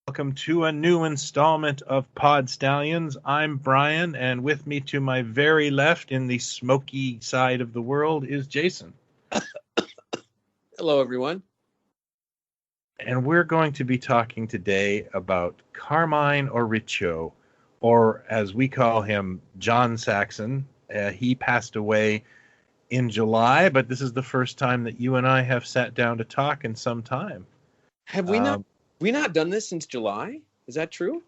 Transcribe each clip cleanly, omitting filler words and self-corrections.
Welcome to a new installment of Pod Stallions. I'm Brian, and with me to my very left in the smoky side of the world is Jason. Hello, everyone. And we're going to be talking today about Carmine or Riccio, or as we call him, John Saxon. He passed away in July, but this is the first time that you and I have sat down to talk in some time. Have we not done this since July? Is that true?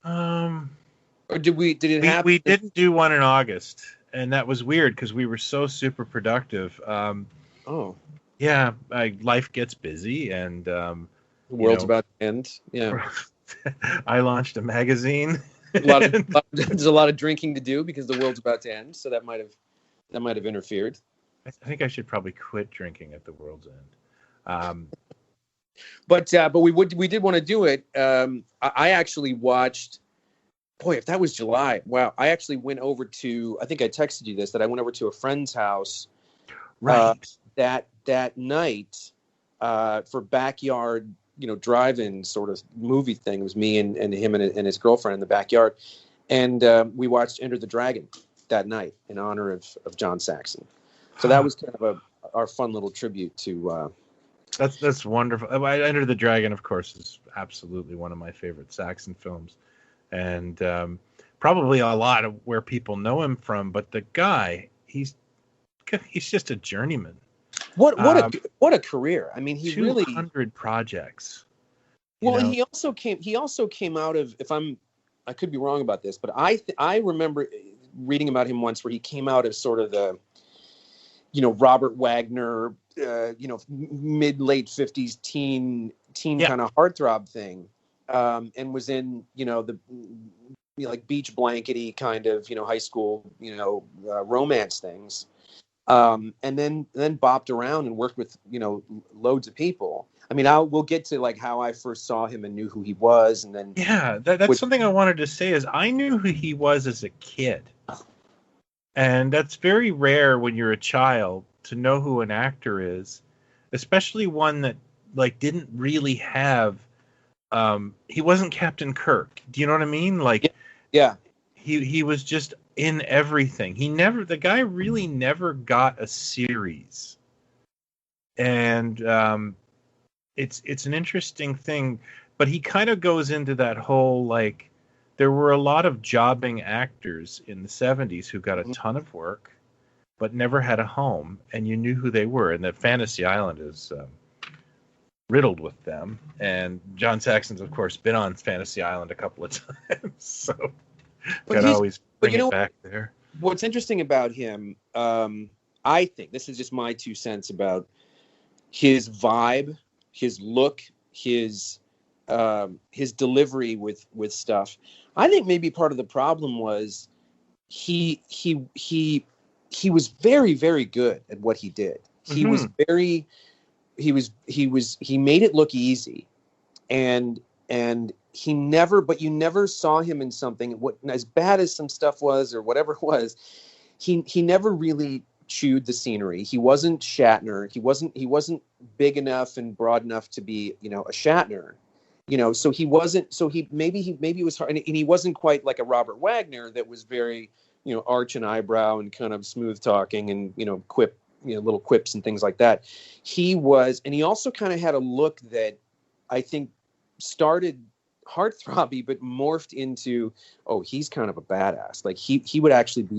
Or did it happen? We didn't do one in August, and that was weird because we were so super productive. Yeah, life gets busy, and the world's about to end. Yeah, I launched a magazine. There's a lot of drinking to do because the world's about to end, so that might have interfered. I think I should probably quit drinking at the world's end. But we did want to do it. I actually watched. Boy, if that was July, wow! I actually went over to. I think I texted you this, that I went over to a friend's house. Right. That night, for backyard, drive-in sort of movie thing. It was me and him and his girlfriend in the backyard, and we watched Enter the Dragon that night in honor of John Saxon. So that was kind of our fun little tribute to. That's wonderful. Enter the Dragon, of course, is absolutely one of my favorite Saxon films, and probably a lot of where people know him from. But the guy, he's just a journeyman. What a career! I mean, he 200 projects. Well, and he also came out of. I could be wrong about this, but I remember reading about him once where he came out as sort of the, Robert Wagner. Mid-late 50s teen kind of heartthrob thing, and was in the like beach blankety kind of high school romance things, and then bopped around and worked with loads of people. I mean, we'll get to like how I first saw him and knew who he was, and then that's something I wanted to say is I knew who he was as a kid, and that's very rare when you're a child to know who an actor is, especially one that like didn't really have he wasn't Captain Kirk. Do you know what I mean? Like yeah. He was just in everything. The guy really never got a series. And it's an interesting thing, but he kind of goes into that whole like there were a lot of jobbing actors in the 70s who got a ton of work but never had a home, and you knew who they were, and that Fantasy Island is riddled with them. And John Saxon's, of course, been on Fantasy Island a couple of times, so got to always bring it back there. What's interesting about him, I think, this is just my 2 cents about his vibe, his look, his delivery with stuff. I think maybe part of the problem was he was very, very good at what he did. He was he made it look easy, and you never saw him in something as bad as some stuff was or whatever it was. He never really chewed the scenery. He wasn't Shatner. He wasn't big enough and broad enough to be a Shatner. So he wasn't. So maybe it was hard, and he wasn't quite like a Robert Wagner that was very arch an eyebrow and kind of smooth talking and, quip, little quips and things like that. He was, and he also kind of had a look that I think started heartthrobby, but morphed into, he's kind of a badass. Like he would actually be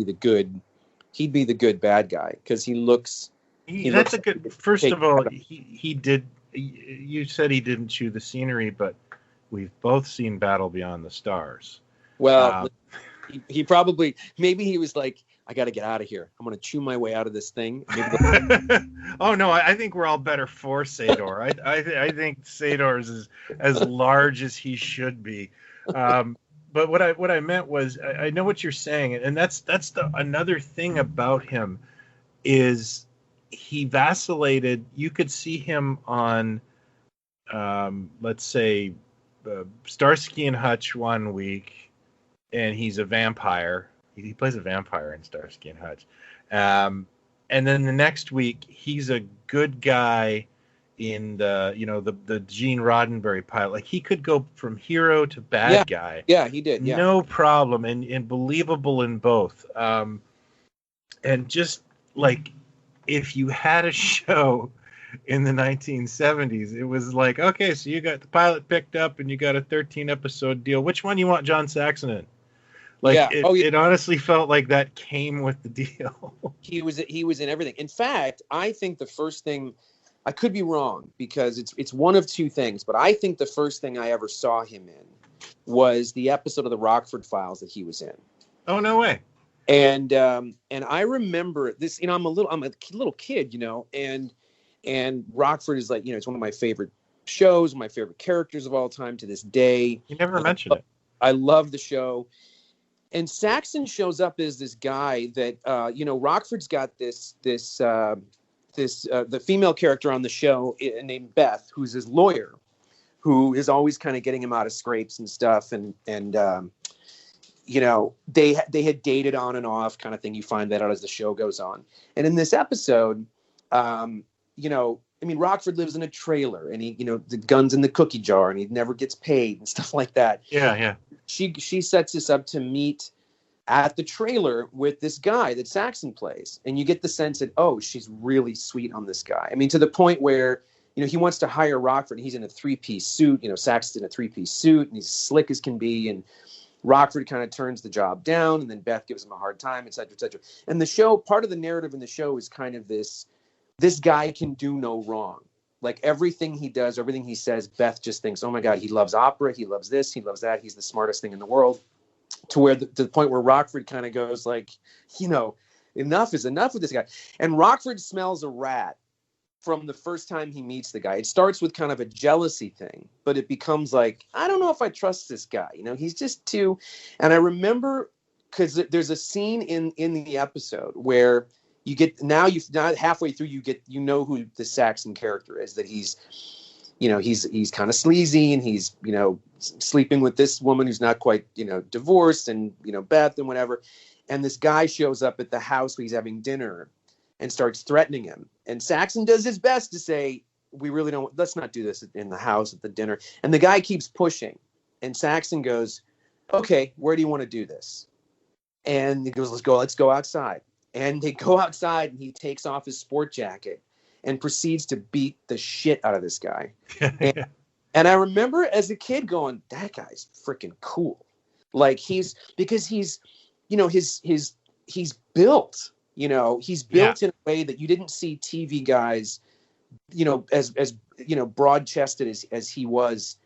he'd be the good bad guy because he looks. That's a good, first of all, he did, you said he didn't chew the scenery, but we've both seen Battle Beyond the Stars. Well, he probably, maybe he was like, I got to get out of here. I'm going to chew my way out of this thing. Oh no, I think we're all better for Sador. I think Sador's is as large as he should be. But what I meant was, I know what you're saying, and that's another thing about him is he vacillated. You could see him on, let's say, Starsky and Hutch one week, and he's a vampire. He plays a vampire in Starsky and Hutch. And then the next week, he's a good guy in the Gene Roddenberry pilot. Like, he could go from hero to bad guy. Yeah, he did. Yeah. No problem. And believable in both. And just like, if you had a show in the 1970s, it was like, okay, so you got the pilot picked up and you got a 13-episode deal. Which one you want John Saxon in? Like, it honestly felt like that came with the deal. He was in everything. In fact, I think the first thing, I could be wrong because it's one of two things, but I think the first thing I ever saw him in was the episode of the Rockford Files that he was in. Oh, no way. And I remember this, I'm a little kid, and Rockford is like, it's one of my favorite shows, my favorite characters of all time to this day. You never mentioned it. I love the show. And Saxon shows up as this guy that, Rockford's got the female character on the show named Beth, who's his lawyer, who is always kind of getting him out of scrapes and stuff. And they had dated on and off kind of thing. You find that out as the show goes on. And in this episode, Rockford lives in a trailer, and he, the gun's in the cookie jar, and he never gets paid and stuff like that. Yeah, yeah. She sets us up to meet at the trailer with this guy that Saxon plays, and you get the sense that, oh, she's really sweet on this guy. I mean, to the point where, he wants to hire Rockford, and he's in a 3-piece suit. Saxon's in a 3-piece suit, and he's slick as can be, and Rockford kind of turns the job down, and then Beth gives him a hard time, et cetera, et cetera. And the show, part of the narrative in the show is kind of this guy can do no wrong. Like, everything he does, everything he says, Beth just thinks, oh my God, he loves opera, he loves this, he loves that, he's the smartest thing in the world. To the point where Rockford kind of goes like, enough is enough with this guy. And Rockford smells a rat from the first time he meets the guy. It starts with kind of a jealousy thing, but it becomes like, I don't know if I trust this guy. He's just too. And I remember, because there's a scene in the episode where you get, now halfway through, you know who the Saxon character is, that he's kind of sleazy, and he's, sleeping with this woman who's not quite, divorced, and, Beth and whatever. And this guy shows up at the house where he's having dinner and starts threatening him. And Saxon does his best to say, let's not do this in the house at the dinner. And the guy keeps pushing. And Saxon goes, okay, where do you want to do this? And he goes, let's go outside. And they go outside, and he takes off his sport jacket and proceeds to beat the shit out of this guy. And I remember as a kid going, that guy's freaking cool. Like, he's built, he's built in a way that you didn't see TV guys, as broad-chested as he was,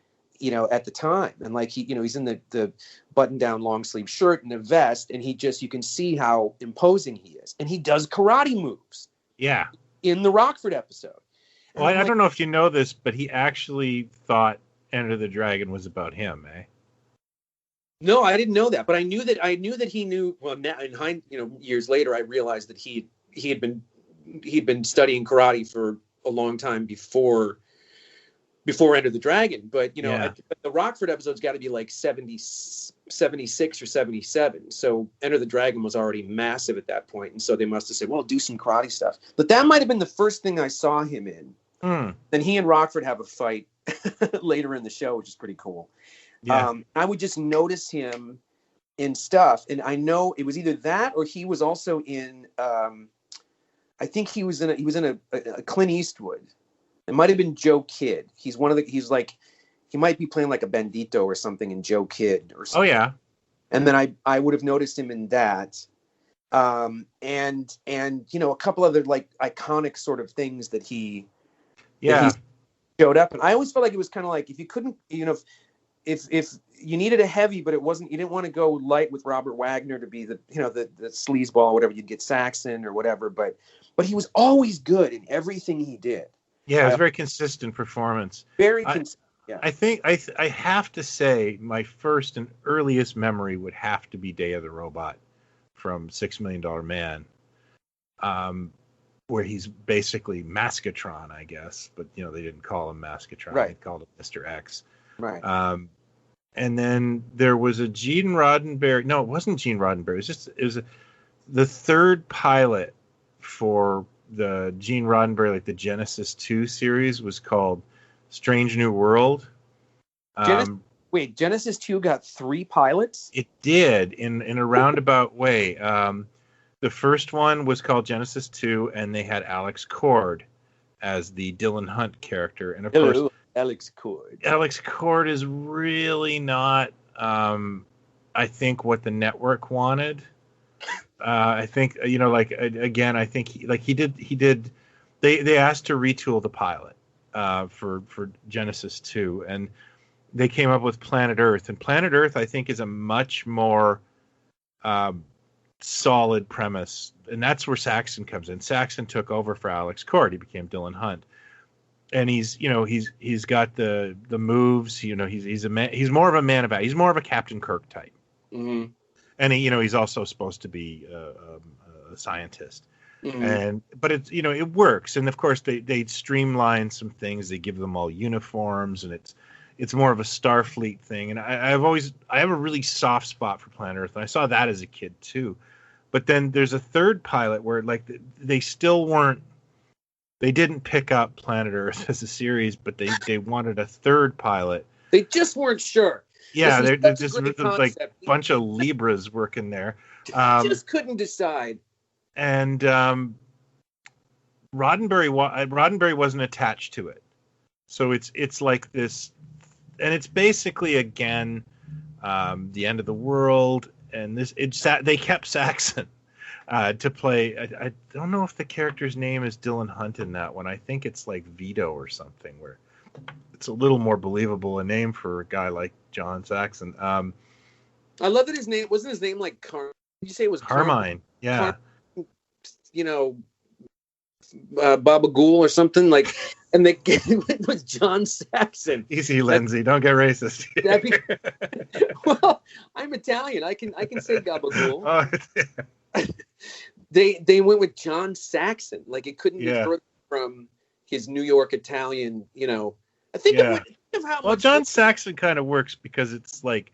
at the time. And like, he's in the button-down long sleeve shirt and a vest, and you can see how imposing he is. And he does karate moves. Yeah. In the Rockford episode. Well, I don't know if you know this, but he actually thought Enter the Dragon was about him, eh? No, I didn't know that, but I knew that he knew. Well, now years later, I realized that he'd been studying karate for a long time before Enter the Dragon. But the Rockford episode's got to be like 76 or 77. So Enter the Dragon was already massive at that point, and so they must have said, "Well, do some karate stuff." But that might have been the first thing I saw him in. Then he and Rockford have a fight later in the show, which is pretty cool. Yeah. I would just notice him in stuff, and I know it was either that or he was also in. I think he was in a Clint Eastwood. It might have been Joe Kidd. He might be playing like a bandito or something in Joe Kidd or something. Oh yeah. And then I would have noticed him in that. And a couple other like iconic sort of things that he showed up. And I always felt like it was kind of like, if you couldn't, if you needed a heavy, but it wasn't, you didn't want to go light with Robert Wagner to be the sleazeball or whatever, you'd get Saxon or whatever, but he was always good in everything he did. Yeah, it was a very consistent performance. Very consistent. Yeah. I think I have to say my first and earliest memory would have to be Day of the Robot from $6 Million Man, where he's basically Maskatron, I guess, but they didn't call him Maskatron. Right. They called him Mr. X. Right. And then there was a Gene Roddenberry. No, it wasn't Gene Roddenberry. It was the third pilot for the Gene Roddenberry, like the Genesis 2 series, was called Strange New World. Genesis 2 got 3 pilots? It did, in a roundabout way. The first one was called Genesis 2, and they had Alex Cord as the Dylan Hunt character. And of course, Alex Cord. Alex Cord is really not, I think, what the network wanted. I think, again, I think he did. They asked to retool the pilot for Genesis 2, and they came up with Planet Earth. And Planet Earth, I think, is a much more solid premise, and that's where Saxon comes in. Saxon took over for Alex Cord. He became Dylan Hunt, and he's got the moves. He's a man. He's more of a man of action. He's more of a Captain Kirk type. Mm-hmm. And he's also supposed to be a scientist. Mm-hmm. But it's it works. And of course they streamline some things. They give them all uniforms, and it's more of a Starfleet thing. And I have a really soft spot for Planet Earth, and I saw that as a kid too. But then there's a third pilot where they still weren't. They didn't pick up Planet Earth as a series, but they wanted a third pilot. They just weren't sure. Yeah, they're just like a bunch of Libras working there. Just couldn't decide. And Roddenberry wasn't attached to it, so it's like this, and it's basically again the end of the world. And they kept Saxon to play. I don't know if the character's name is Dylan Hunt in that one. I think it's like Vito or something, where it's a little more believable a name for a guy like John Saxon. I love that his name wasn't like Carmine. Did you say it was Carmine? Yeah. Baba Ghoul or something like, and they went with John Saxon. Easy, Lindsay. Don't get racist. Well, I'm Italian. I can say Gabagool. Oh, yeah. They went with John Saxon. Like it couldn't be further from his New York Italian. I think of how. Well, John Saxon kind of works because it's like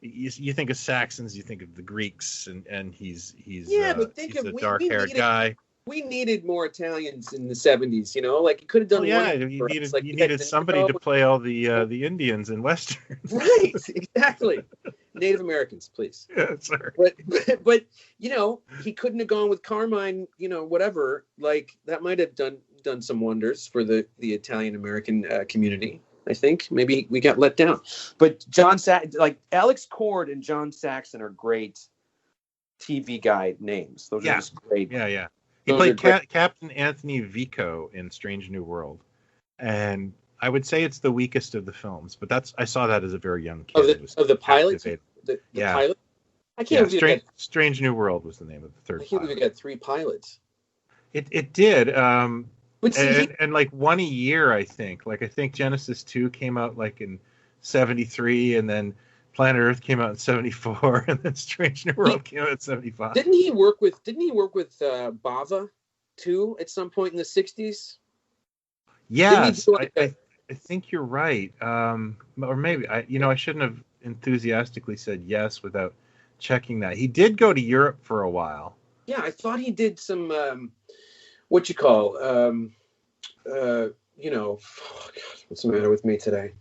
you think of Saxons, you think of the Greeks, and he's a dark-haired guy. We needed more Italians in the 70s, like you could have done. Well, yeah, you needed somebody to play all the Indians and Westerns. Right, exactly. Native Americans, please. Yeah, sir. But he couldn't have gone with Carmine, whatever. Like that might have done some wonders for the Italian American community. I think maybe we got let down. But Alex Cord and John Saxon are great TV guide names. Those are just great. Yeah. He played Captain Anthony Vico in Strange New World, and I would say it's the weakest of the films. But I saw that as a very young kid. Of the pilot, the pilot. I can't believe Strange New World was the name of the third. I can't believe we got 3 pilots. It did, and like one a year, I think. Like I think Genesis 2 came out like in '73, and then Planet Earth came out in '74, and then Strange New World came out in '75. Didn't he work with Bava too at some point in the '60s? Yes, I think you're right. Or maybe I shouldn't have enthusiastically said yes without checking that. He did go to Europe for a while. Yeah, I thought he did some what's the matter with me today?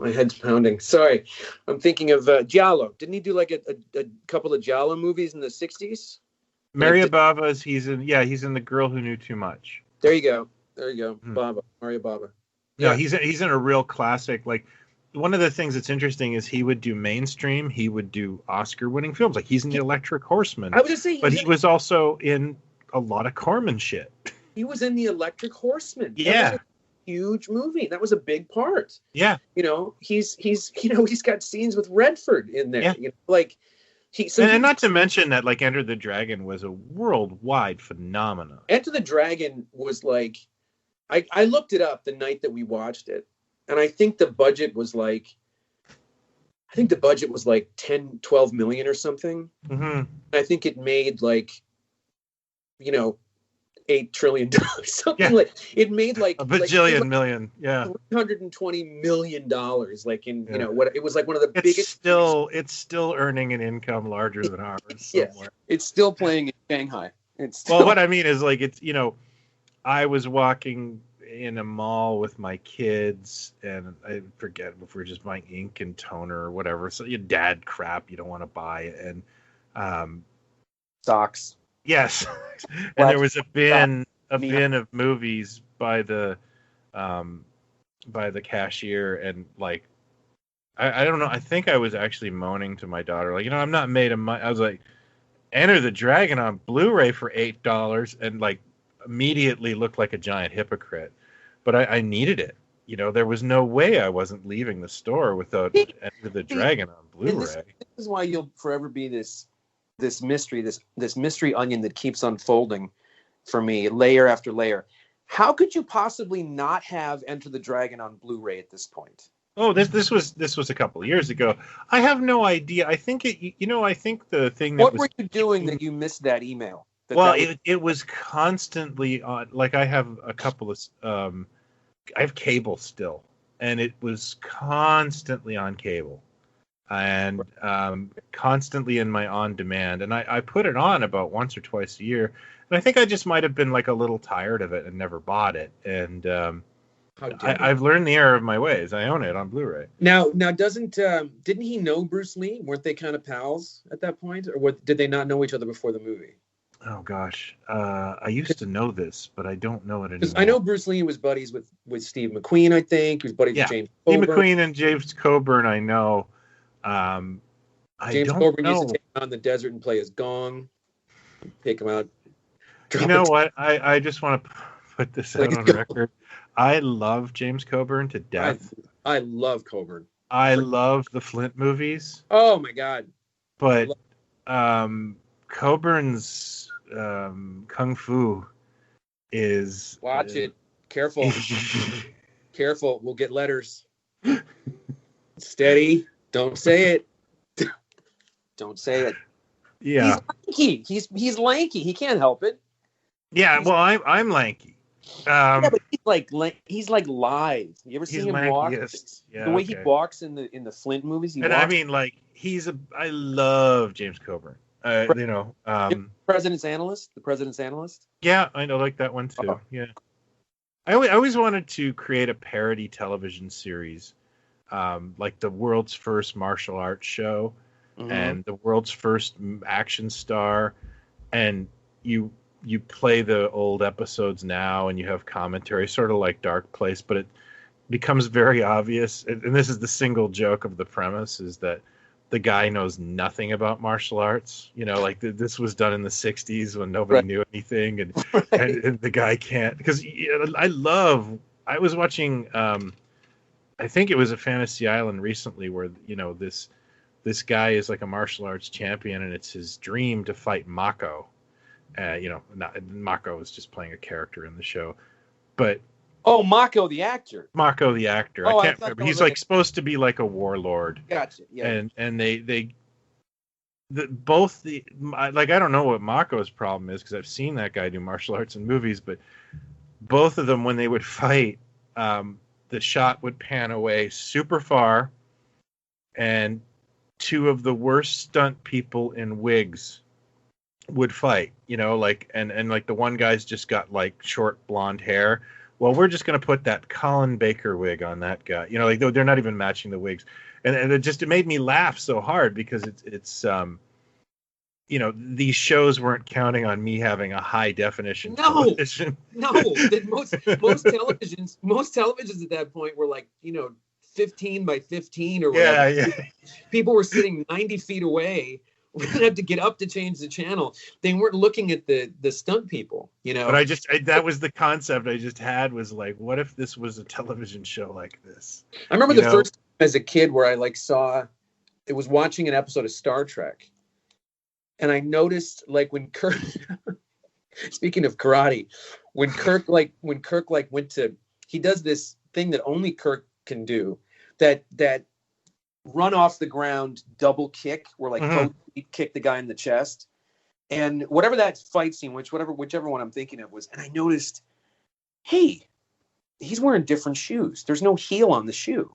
My head's pounding. Sorry. I'm thinking of Giallo. Didn't he do like a couple of Giallo movies in the 60s? Mario Bava's, he's in The Girl Who Knew Too Much. There you go. Bava. Mario Bava. Yeah, he's in a real classic. Like one of the things that's interesting is he would do mainstream, he would do Oscar-winning films. Like he's in The Electric Horseman. I was just saying, he was also in a lot of Corman shit. He was in The Electric Horseman. Yeah. huge movie. That was a big part. Yeah. He's got scenes with Redford in there. Yeah. Like and not to mention that like Enter the Dragon was a worldwide phenomenon. Enter the Dragon was like, I looked it up the night that we watched it, and I think the budget was like 10, 12 million or something. Mm-hmm. I think it made like, $8 trillion, something like it made like a bajillion million, $320 million, like in what it was like one of the biggest. It's still earning an income larger than ours. Yes, it's still playing in Shanghai. Well, what I mean is like it's I was walking in a mall with my kids, and I forget if we were just buying ink and toner or whatever. So your dad crap you don't want to buy, and socks. Yes, and there was a bin of movies by the cashier, and like I don't know. I think I was actually moaning to my daughter, like, I'm not made of money. I was like, Enter the Dragon on Blu-ray for $8, and like immediately looked like a giant hypocrite. But I needed it. There was no way I wasn't leaving the store without Enter the Dragon on Blu-ray. This is why you'll forever be this mystery, this mystery onion that keeps unfolding for me, layer after layer. How could you possibly not have Enter the Dragon on Blu-ray at this point? Oh, this was a couple of years ago. I have no idea. I think I think the thing that what were you doing that you missed that email? It was constantly on. Like I have a couple of I have cable still, and it was constantly on cable. And constantly in my on-demand, and I put it on about once or twice a year, and I think I just might have been like a little tired of it and never bought it. And I've learned the error of my ways. I own it on Blu-ray now. Didn't he know Bruce Lee? Weren't they kind of pals at that point, or did they not know each other before the movie? Oh gosh, I used to know this, but I don't know it anymore. I know Bruce Lee was buddies with Steve McQueen. I think he was buddies with James Coburn. Steve McQueen and James Coburn. I know. James Coburn used to take him out in the desert and play his gong, take him out. What? I just want to put this out on record. I love James Coburn to death. I love Coburn. I love the Flint movies. Oh my God! But Coburn's kung fu is. Watch it. Careful. Careful. We'll get letters. Steady. Don't say it. Don't say it. Yeah. He's lanky. He's lanky. He can't help it. Yeah. Well, I'm lanky. Yeah, but he's like lithe. You ever see him walk? Yeah, the way he walks in the Flint movies. I mean, like I love James Coburn. President's Analyst. The President's Analyst. Yeah, I know, like that one too. Yeah. I always wanted to create a parody television series, like the world's first martial arts show, and the world's first action star, and you play the old episodes now and you have commentary, sort of like Dark Place, but it becomes very obvious. And this is the single joke of the premise, is that the guy knows nothing about martial arts. Like this was done in the 60s when nobody knew anything. And, and the guy can't, because I was watching, I think it was a Fantasy Island recently where, this guy is like a martial arts champion and it's his dream to fight Mako. Mako was just playing a character in the show, but Mako the actor. I can't remember. He's like supposed to be like a warlord. Gotcha. Yeah. And I don't know what Mako's problem is because I've seen that guy do martial arts in movies, but both of them, when they would fight, the shot would pan away super far, and two of the worst stunt people in wigs would fight, and like the one guy's just got like short blonde hair. Well, we're just going to put that Colin Baker wig on that guy. Like they're not even matching the wigs. And it made me laugh so hard because it's these shows weren't counting on me having a high definition television. No. Most televisions at that point were like, 15 by 15 or whatever. Yeah. People were sitting 90 feet away we're gonna have to get up to change the channel. They weren't looking at the stunt people, you know. But that was the concept I just had, was like, what if this was a television show like this? I remember the first time as a kid where I it was watching an episode of Star Trek, and I noticed like when Kirk, speaking of karate, when Kirk went to, he does this thing that only Kirk can do, that run off the ground double kick where like both feet kick the guy in the chest, and whatever that fight scene, whichever one I'm thinking of was, and I noticed, hey, he's wearing different shoes. There's no heel on the shoe.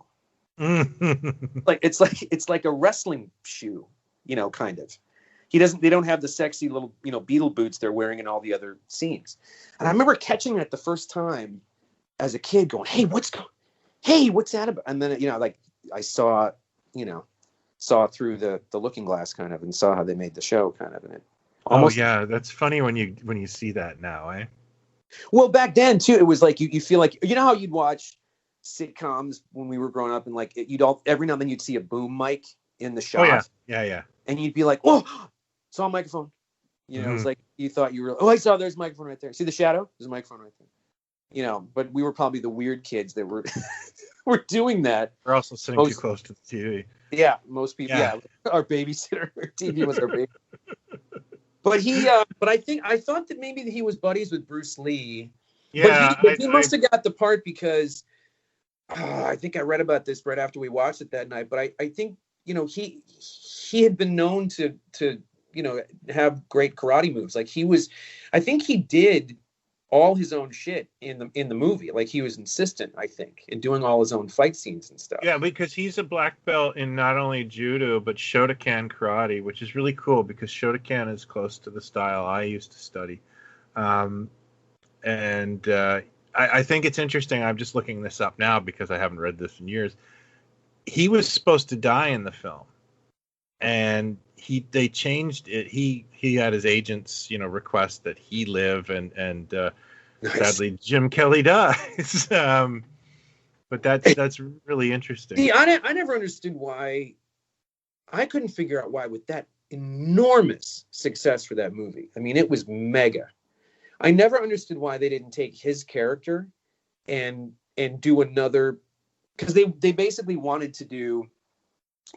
Like it's like a wrestling shoe, you know, kind of. They don't have the sexy little, you know, beetle boots they're wearing in all the other scenes. And I remember catching it the first time as a kid, going, hey, what's that about? And then, you know, like I saw through the looking glass kind of, and saw how they made the show kind of, and it almost. Oh yeah, that's funny when you see that now, eh? Well, back then too, it was like you feel like, you know how you'd watch sitcoms when we were growing up, and like every now and then you'd see a boom mic in the shot. Oh yeah. And you'd be like, oh, saw a microphone. You know, it's like you thought you were. I saw there's a microphone right there. See the shadow? There's a microphone right there. You know, but we were probably the weird kids that were were doing that. We're also sitting too close to the TV. Yeah, most people. Yeah, our babysitter TV was our baby. But I thought that maybe he was buddies with Bruce Lee. Yeah, but he must have got the part because I think I read about this right after we watched it that night. But I think, you know, he had been known to you know, have great karate moves. Like I think he did all his own shit in the movie. Like he was insistent, I think, in doing all his own fight scenes and stuff. Yeah, because he's a black belt in not only judo but Shotokan karate, which is really cool because Shotokan is close to the style I used to study. I think it's interesting. I'm just looking this up now because I haven't read this in years. He was supposed to die in the film, and they changed it. He had his agents, you know, request that he live, and nice. Sadly Jim Kelly dies. But that's really interesting. See, I never understood why. I couldn't figure out why, with that enormous success for that movie. I mean, it was mega. I never understood why they didn't take his character and do another, because they basically wanted to do,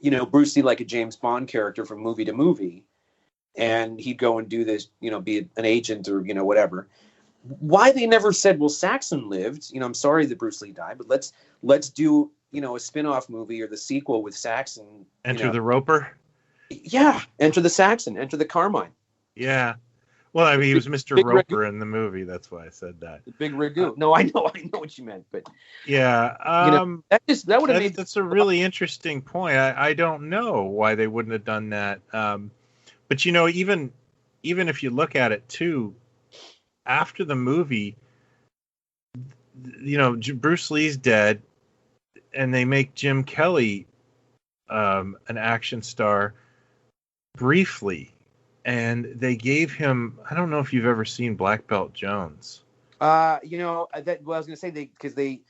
you know, Bruce Lee like a James Bond character from movie to movie, and he'd go and do this, you know, be an agent or, you know, whatever. Why they never said, well, Saxon lived, you know, I'm sorry that Bruce Lee died, but let's do, you know, a spin-off movie or the sequel with Saxon. Enter the Roper? Yeah, Enter the Saxon, Enter the Carmine. Yeah. Well, I mean, he was Mr. Roper in the movie. That's why I said that. The big ragu. No, I know what you meant, but yeah, you know, that would have made. That's a really interesting point. I don't know why they wouldn't have done that. But you know, even if you look at it too, after the movie, you know, Bruce Lee's dead, and they make Jim Kelly an action star briefly. And they gave him, I don't know if you've ever seen Black Belt Jones. You know, I was going to say because they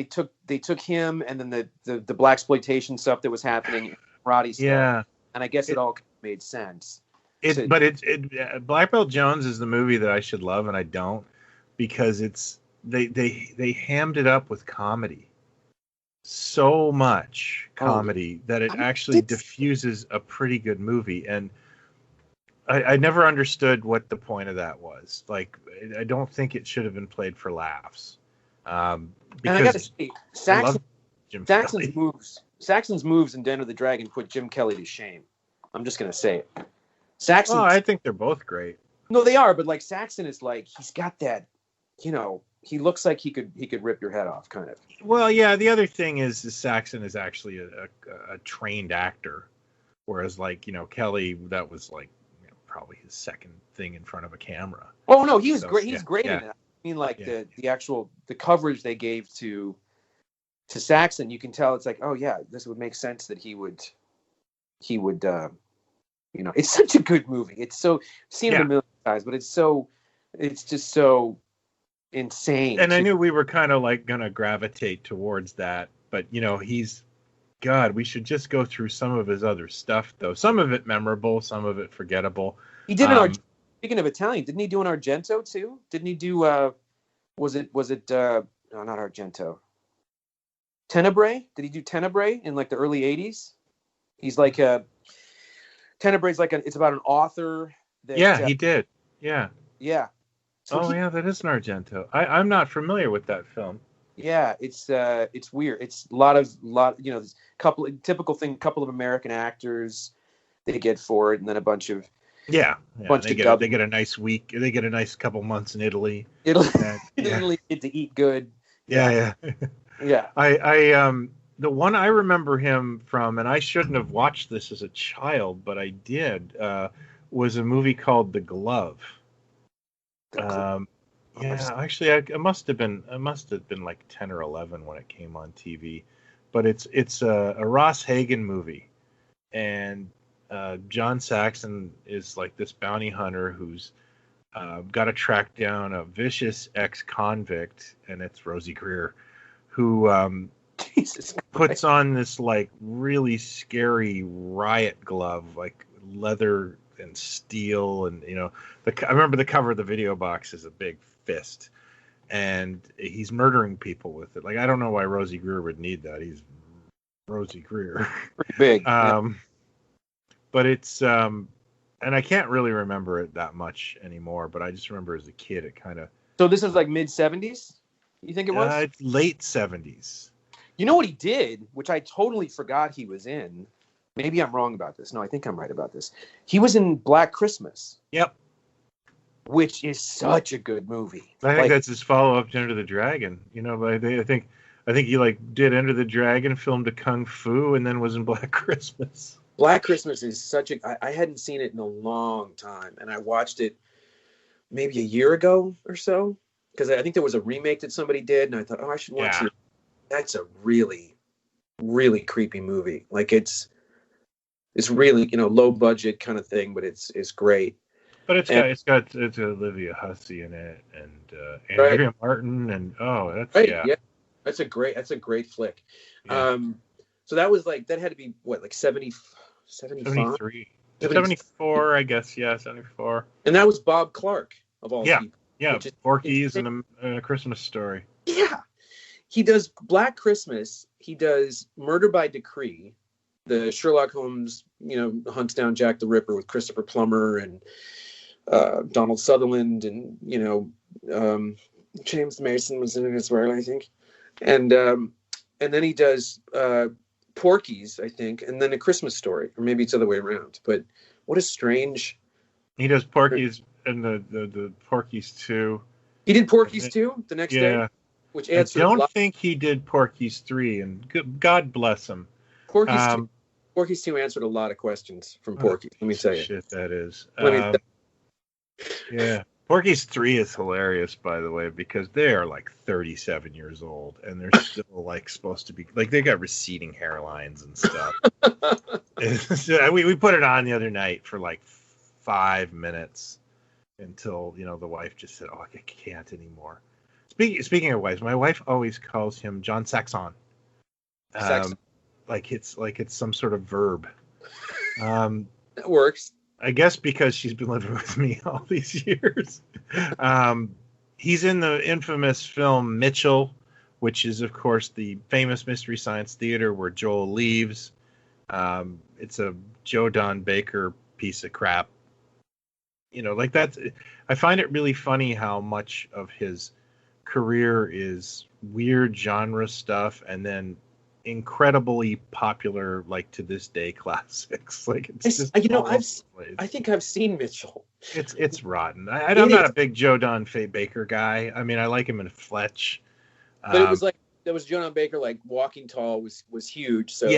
took him, and then the blaxploitation stuff that was happening, karate stuff. Yeah. And I guess it all made sense. Black Belt Jones is the movie that I should love, and I don't, because they hammed it up with comedy. So much comedy that it actually diffuses a pretty good movie. And I never understood what the point of that was. Like, I don't think it should have been played for laughs. And I got to say, Saxon's moves in Den of the Dragon put Jim Kelly to shame. I'm just going to say it. Saxon. Oh, I think they're both great. No, they are, but like Saxon is like, he's got that, you know, he looks like he could rip your head off, kind of. Well, yeah. The other thing is Saxon is actually a trained actor, whereas like, you know, Kelly, that was like, probably his second thing in front of a camera. Oh no, he was great. He's great in it. I mean, like the coverage they gave to Saxon, you can tell it's like, oh yeah, this would make sense that he would you know, it's such a good movie. It's so seen it a million times, but it's just so insane. And I knew we were kind of like gonna gravitate towards that, but you know, he's God, we should just go through some of his other stuff, though. Some of it memorable, some of it forgettable. He did an Speaking of Italian, didn't he do an Argento too? Didn't he do? Was it? No, not Argento. Tenebrae? Did he do Tenebrae in like the early '80s? He's like Tenebrae's like it's about an author. That, he did. Yeah. Yeah. So that is an Argento. I'm not familiar with that film. Yeah, it's weird. It's a lot couple of American actors they get for it, and then a bunch of they get a nice week. They get a nice couple months in Italy. Italy get to eat good. Yeah. Yeah. The one I remember him from, and I shouldn't have watched this as a child, but I did, was a movie called The Glove. Actually, I must have been like 10 or 11 when it came on TV, but it's a Ross Hagen movie, and John Saxon is like this bounty hunter who's got to track down a vicious ex-convict, and it's Rosie Grier, who puts on this like really scary riot glove, like leather and steel, and I remember the cover of the video box is a big fist, and he's murdering people with it. Like, I don't know why Rosie Grier would need that. He's Rosie Grier. Pretty big. But it's and I can't really remember it that much anymore, but I just remember as a kid it kind of. So this is like mid 70s? You think it was? It's late 70s. You know what he did, which I totally forgot he was in? Maybe I'm wrong about this. No, I think I'm right about this. He was in Black Christmas. Yep. Which is such a good movie. I think that's his follow-up to Enter the Dragon. But I think he like did Enter the Dragon, filmed a Kung Fu, and then was in Black Christmas. Black Christmas is I hadn't seen it in a long time, and I watched it maybe a year ago or so, because I think there was a remake that somebody did, and I thought, I should watch it. That's a really, really creepy movie. Like it's really low budget kind of thing, but it's great. But it's got Olivia Hussey in it, and Andrea Martin, and that's a great flick. Yeah. So that was like, that had to be what, like 73, 74, I guess. Yeah, 74. And that was Bob Clark of all people. Yeah, Porky's and A Christmas Story. Yeah, he does Black Christmas. He does Murder by Decree, the Sherlock Holmes, hunts down Jack the Ripper with Christopher Plummer and Donald Sutherland, and James Mason was in it as well, I think. And then he does Porky's, I think, and then A Christmas Story, or maybe it's the other way around. But what a strange. He does Porky's and the Porky's 2. He did Porky's 2 the next day, which adds. I don't think he did Porky's 3, and God bless him. Porky's 2 answered a lot of questions from Porky. Let me tell you. Shit, that is. Yeah. Porky's 3 is hilarious, by the way, because they are like 37 years old, and they're still like supposed to be like, they got receding hairlines and stuff. we put it on the other night for like 5 minutes until the wife just said, "Oh, I can't anymore." Speaking of wives, my wife always calls him John Saxon. Like it's some sort of verb. That works. I guess because she's been living with me all these years. He's in the infamous film Mitchell, which is, of course, the famous Mystery Science Theater where Joel leaves. It's a Joe Don Baker piece of crap. Like that's. I find it really funny how much of his career is weird genre stuff, and then incredibly popular, like to this day, classics. Like it's just I think I've seen Mitchell. It's rotten. I'm not a big Joe Don Baker guy. I mean, I like him in Fletch, but it was like there was Joe Don Baker, like Walking Tall was huge. So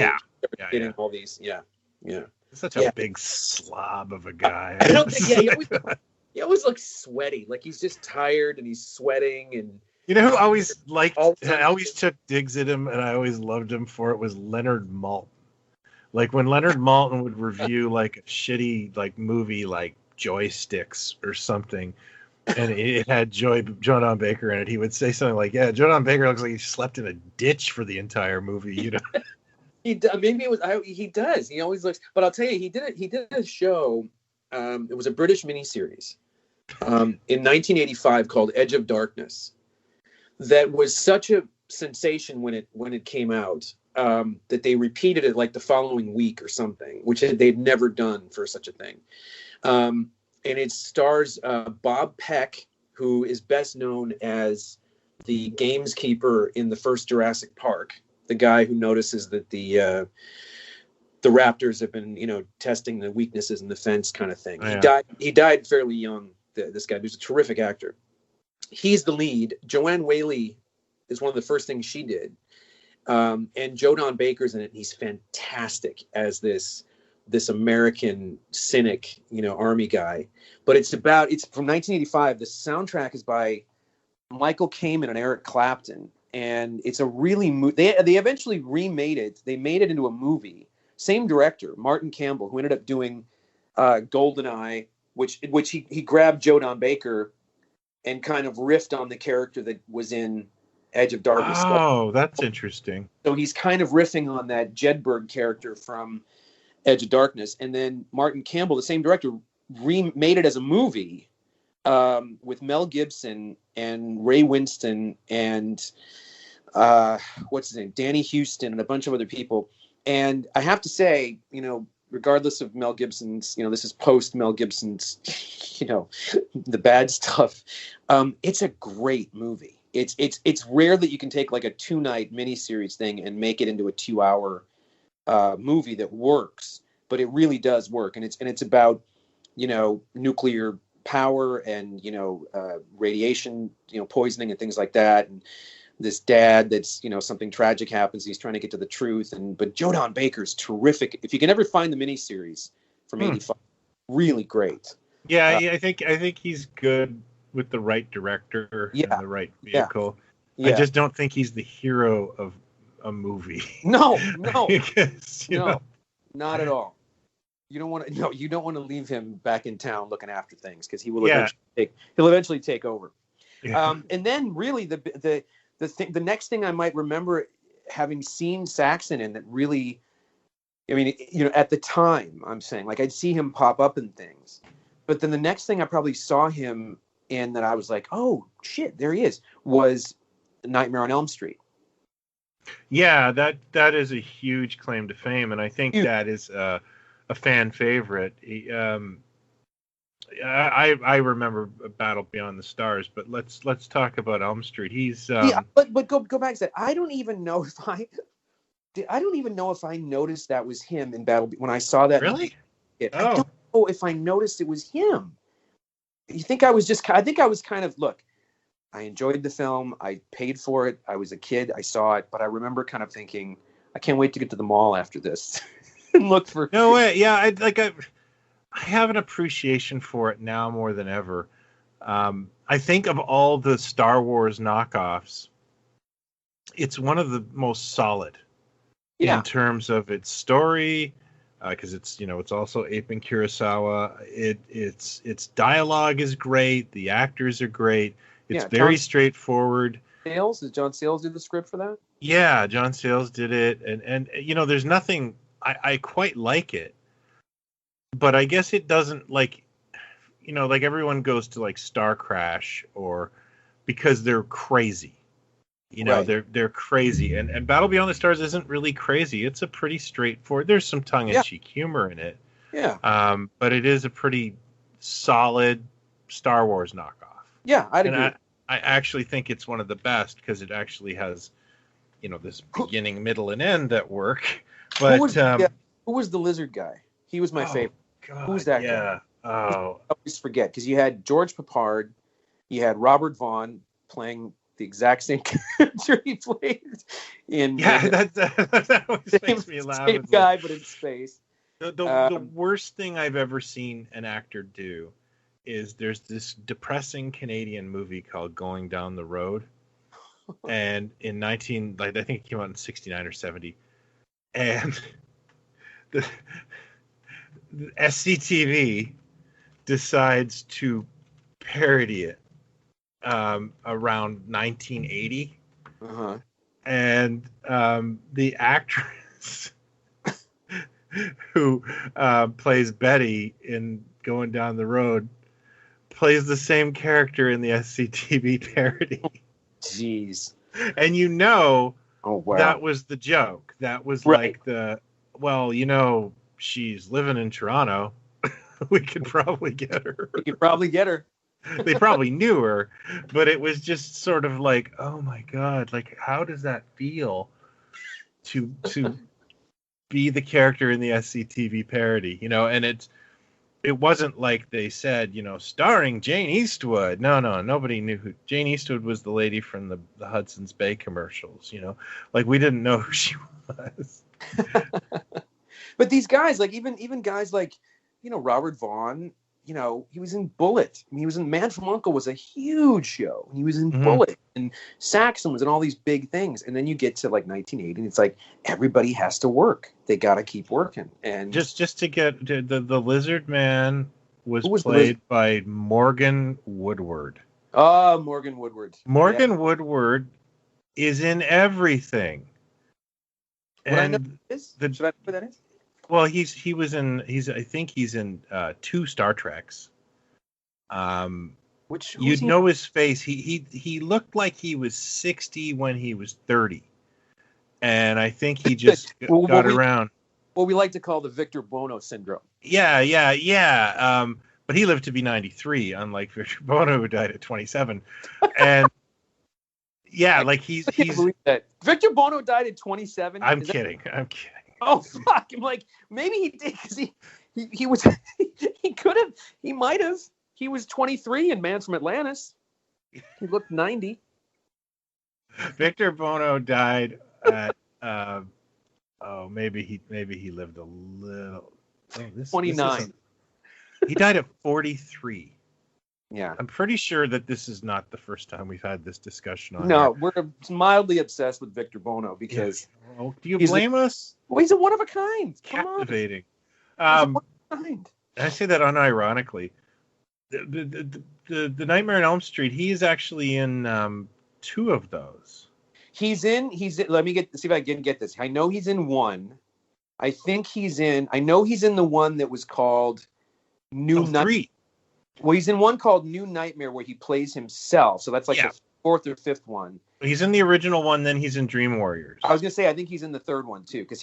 getting all these, He's such a big slob of a guy. I don't think. He always looks sweaty, like he's just tired and he's sweating. And who always took digs at him, and I always loved him for it, was Leonard Maltin. Like when Leonard Maltin would review like a shitty like movie like Joysticks or something, and it had Joe Don Baker in it, he would say something like, "Yeah, Joe Don Baker looks like he slept in a ditch for the entire movie." Maybe it was. He does. He always looks. But I'll tell you, he did it. He did a show. It was a British miniseries in 1985 called Edge of Darkness. That was such a sensation when it came out that they repeated it like the following week or something, which they'd never done for such a thing. And it stars Bob Peck, who is best known as the gameskeeper in the first Jurassic Park, the guy who notices that the raptors have been, testing the weaknesses in the fence kind of thing. Oh, yeah. He died fairly young, this guy, who's a terrific actor. He's the lead. Joanne Whaley is one of the first things she did. And Joe Don Baker's in it. And he's fantastic as this American cynic, army guy. But it's from 1985. The soundtrack is by Michael Kamen and Eric Clapton. And it's a really, they eventually remade it. They made it into a movie. Same director, Martin Campbell, who ended up doing GoldenEye, which he grabbed Joe Don Baker and kind of riffed on the character that was in Edge of Darkness. Oh, that's interesting. So he's kind of riffing on that Jedburgh character from Edge of Darkness. And then Martin Campbell, the same director, remade it as a movie with Mel Gibson and Ray Winston and what's his name, Danny Houston, and a bunch of other people. And I have to say, regardless of Mel Gibson's, this is post Mel Gibson's, the bad stuff. It's a great movie. It's rare that you can take like a 2-night miniseries thing and make it into a 2-hour movie that works, but it really does work. And it's about, nuclear power and, radiation, poisoning and things like that. And this dad that's, something tragic happens. He's trying to get to the truth. But Joe Don Baker's terrific. If you can ever find the miniseries from 85, really great. Yeah, I think he's good with the right director and the right vehicle. Yeah. I just don't think he's the hero of a movie. No, because, no, not at all. You don't want to leave him back in town looking after things, because he will eventually take over. Yeah. And then really the next thing I might remember having seen Saxon in that really, at the time, I'm saying, like, I'd see him pop up in things, but then the next thing I probably saw him in that I was like, oh shit, there he is, was Nightmare on Elm Street. Yeah, that is a huge claim to fame, and I think that is a fan favorite. I remember Battle Beyond the Stars, but let's talk about Elm Street. He's but go back and say, I don't even know if I noticed that was him in Battle when I saw that. Really? I don't know if I noticed it was him. I think I was kind of, look, I enjoyed the film. I paid for it. I was a kid. I saw it, but I remember kind of thinking, I can't wait to get to the mall after this and look for. No way. Yeah, I have an appreciation for it now more than ever. I think of all the Star Wars knockoffs, it's one of the most solid in terms of its story, because it's also aping Kurosawa. Its dialogue is great. The actors are great. It's very straightforward. Did John Sayles do the script for that? Yeah, John Sayles did it, and there's nothing. I quite like it. But I guess it doesn't, like everyone goes to like Star Crash because they're crazy. Right. They're crazy. And Battle Beyond the Stars isn't really crazy. It's a pretty straightforward. There's some tongue-in-cheek humor in it. Yeah. But it is a pretty solid Star Wars knockoff. Yeah, I'd agree. I actually think it's one of the best because it actually has, this beginning, middle, and end that work. But who was the lizard guy? He was my favorite. God, who's that guy? Oh, I always forget, because you had George Papard, you had Robert Vaughan playing the exact same character he played in. Yeah, that always makes me laugh. Same guy, but in space. The worst thing I've ever seen an actor do is there's this depressing Canadian movie called Going Down the Road, and I think it came out in 69 or 70, and the SCTV decides to parody it around 1980, uh-huh. and the actress who plays Betty in Going Down the Road, plays the same character in the SCTV parody. Jeez. And Oh, wow. that was the joke. That was Right. like she's living in Toronto. We could probably get her. You could probably get her. They probably knew her, but it was just sort of like, oh my God, like how does that feel to be the character in the SCTV parody, and it wasn't like they said, starring Jane Eastwood. No, nobody knew who Jane Eastwood was. The lady from the Hudson's Bay commercials, like we didn't know who she was. But these guys, like even guys like, Robert Vaughan, he was in Bullet. I mean, he was in Man from U.N.C.L.E. was a huge show. He was in Bullet, and Saxon was in all these big things. And then you get to like 1980, and it's like everybody has to work. They got to keep working. And just to get to the Lizard Man was played by Morgan Woodward. Oh, Morgan Woodward. Morgan Woodward is in everything. Should I know who that is? Well, I think he's in 2 Star Treks. You'd know his face. He looked like he was 60 when he was 30. And I think he just got around. What we like to call the Victor Bono syndrome. Yeah. But he lived to be 93, unlike Victor Bono, who died at 27. And yeah, like he's believe that. Victor Bono died at 27. I'm kidding. Oh fuck! I'm like, maybe he did because he was he might have. He was 23 in Man from Atlantis. He looked 90. Victor Bono died at maybe he lived a little. 29. He died at 43. Yeah, I'm pretty sure that this is not the first time we've had this discussion on. No, we're mildly obsessed with Victor Bono because. Yeah. Well, do you blame us? Well, he's a one of a kind. Captivating. Come on. He's a one of a kind. I say that unironically. The Nightmare on Elm Street. He is actually in 2 of those. He's in. Let me see if I can get this. I know he's in 1. I think he's in. I know he's in the one that was called New Nightmare. 3. Well, he's in one called New Nightmare where he plays himself. So that's like the 4th or 5th one. He's in the original one. Then he's in Dream Warriors. I was gonna say I think he's in the 3rd one too, because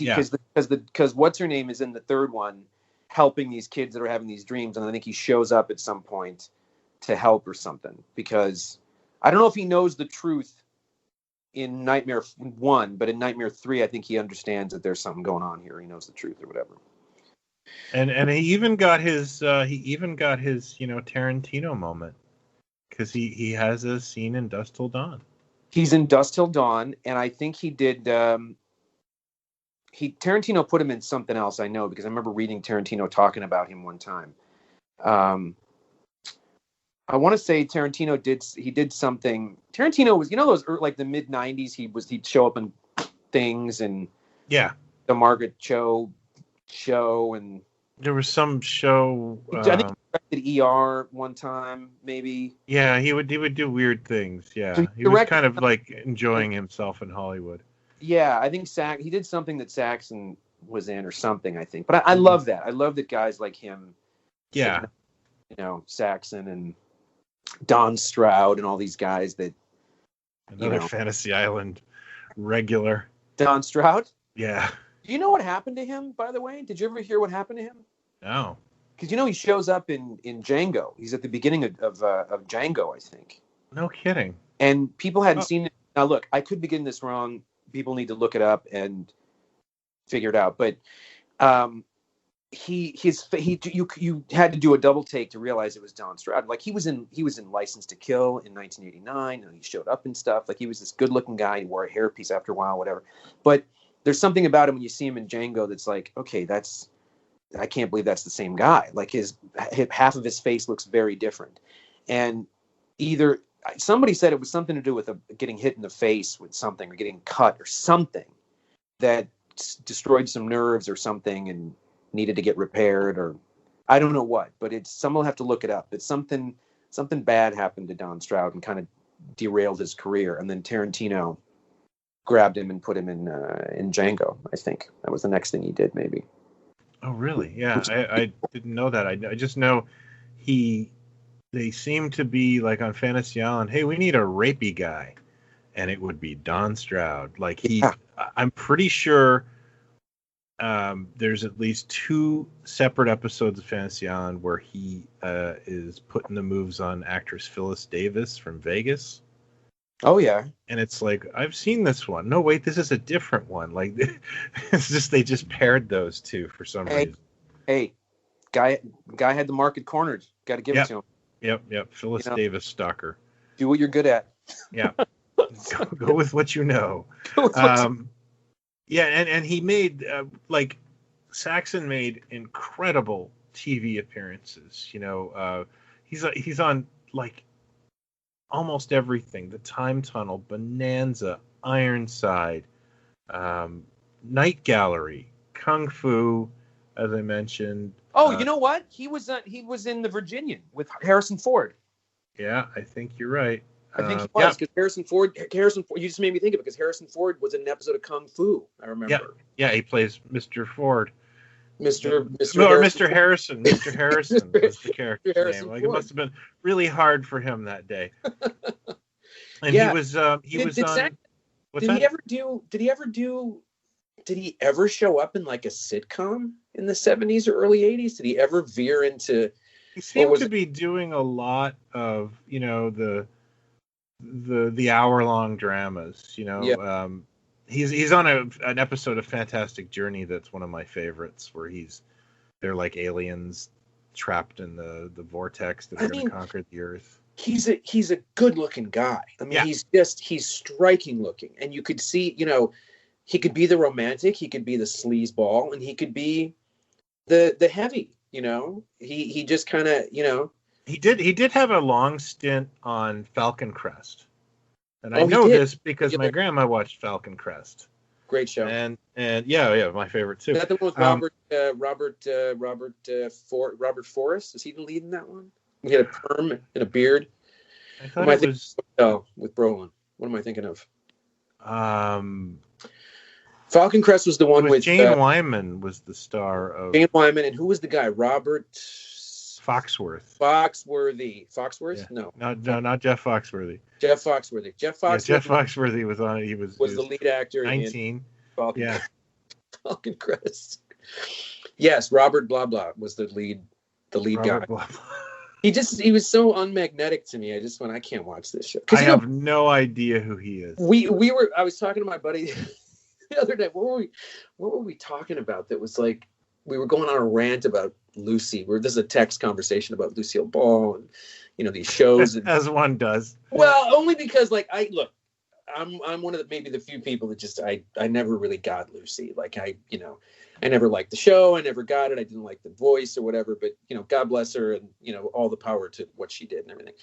what's her name is in the 3rd one, helping these kids that are having these dreams, and I think he shows up at some point to help or something. Because I don't know if he knows the truth in Nightmare 1, but in Nightmare 3, I think he understands that there's something going on here. He knows the truth or whatever. And he even got his Tarantino moment, because he has a scene in Dusk Till Dawn. He's in Dusk Till Dawn, and I think he did. Tarantino put him in something else. I know because I remember reading Tarantino talking about him one time. I want to say Tarantino did something. Tarantino was those like the mid '90s. He'd show up in things and the Margaret Cho show, and there was some show. I think he directed ER one time, maybe. Yeah, he would do weird things. Yeah, so he was kind of like enjoying himself in Hollywood. Yeah, I think he did something that Saxon was in or something. I think, but I love that. I love that guys like him. Yeah, Saxon and Don Stroud and all these guys that. Another Fantasy Island regular. Don Stroud? Yeah. Do you know what happened to him, by the way? Did you ever hear what happened to him? No. Because he shows up in Django. He's at the beginning of Django, I think. No kidding. And people hadn't seen it. Now, look, I could be getting this wrong. People need to look it up and figure it out. But you had to do a double take to realize it was Don Stroud. Like he was in License to Kill in 1989, and he showed up and stuff. Like he was this good-looking guy. He wore a hairpiece after a while, whatever. But there's something about him when you see him in Django that's like, okay, I can't believe that's the same guy. Like half of his face looks very different. And either somebody said it was something to do with getting hit in the face with something or getting cut or something that destroyed some nerves or something and needed to get repaired, or I don't know what, but someone will have to look it up. It's something bad happened to Don Stroud and kind of derailed his career. And then Tarantino grabbed him and put him in Django. I think that was the next thing he did, maybe. Oh, really? Yeah, I didn't know that. I just know they seem to be like on Fantasy Island. Hey, we need a rapey guy, and it would be Don Stroud. Like Yeah. I'm pretty sure there's at least 2 separate episodes of Fantasy Island where he is putting the moves on actress Phyllis Davis from Vegas. Oh yeah. And it's like, I've seen this one. No, wait, this is a different one. Like, it's just they just paired those 2 for some reason. Hey, guy had the market cornered. Got to give it to him. Yep. Phyllis Davis stalker. Do what you're good at. Yeah. go with what you know. Yeah, and he made like Saxon made incredible TV appearances. He's on like almost everything: The Time Tunnel, Bonanza, Ironside, Night Gallery, Kung Fu, as I mentioned. Oh, you know what? He was in The Virginian with Harrison Ford. Yeah, I think you're right. I think he was, because Harrison Ford. You just made me think of it, because Harrison Ford was in an episode of Kung Fu. I remember. Yeah, he plays Mr. Ford. Mr. Harrison. Mr. Harrison was the character's name. Like, it must have been really hard for him that day. And he was on. Did he ever show up in like a sitcom in the 70s or early 80s? Did he ever veer into? He seemed to be doing a lot of, the hour-long dramas. He's on an episode of Fantastic Journey that's one of my favorites, where they're like aliens trapped in the vortex that are going to conquer the Earth. He's a good-looking guy. I mean, he's striking looking, and you could see, he could be the romantic, he could be the sleazeball, and he could be the heavy. He just kind of, He did have a long stint on Falcon Crest. And I know this because my grandma watched Falcon Crest. Great show. And yeah, my favorite too. Is that the one with Robert Forrest? Is he the lead in that one? He had a perm and a beard. I thought it was with Brolin. What am I thinking of? Falcon Crest was the one with Jane Wyman was the star of. Jane Wyman, and who was the guy? Robert Foxworth. Foxworth? Yeah. No, not Jeff Foxworthy. Jeff Foxworthy. Jeff Foxworthy was on it. He was the lead actor 19. in Falcon. Yeah. Falcon Crest. Yes, Robert blah blah was the lead Robert guy. Blah, blah. He was so unmagnetic to me. I just went, I can't watch this show. I have no idea who he is. I was talking to my buddy the other day. What were we talking about? That was like, we were going on a rant about Lucy. This is a text conversation about Lucille Ball and these shows. As one does. Well, only because I'm one of maybe the few people that just I never really got Lucy. Like I never liked the show. I never got it. I didn't like the voice or whatever. But God bless her, and all the power to what she did and everything.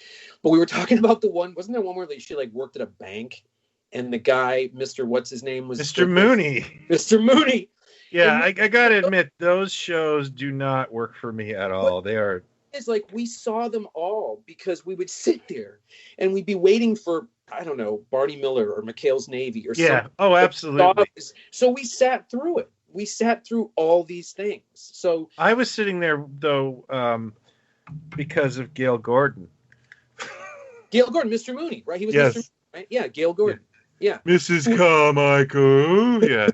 But we were talking about wasn't there one where she worked at a bank, and the guy, Mr. What's his name, was Mr. Mooney. Mr. Mooney. Yeah, I gotta admit, those shows do not work for me at all. They are. It's like we saw them all because we would sit there and we'd be waiting for, I don't know, Barney Miller or McHale's Navy or something. Yeah. Oh, absolutely. So we sat through it. We sat through all these things. So I was sitting there though because of Gail Gordon. Gail Gordon, Mr. Mooney, right? He was Yes. Mr. Mooney, right? Yeah, Gail Gordon. Yeah. Mrs. Carmichael. Yeah.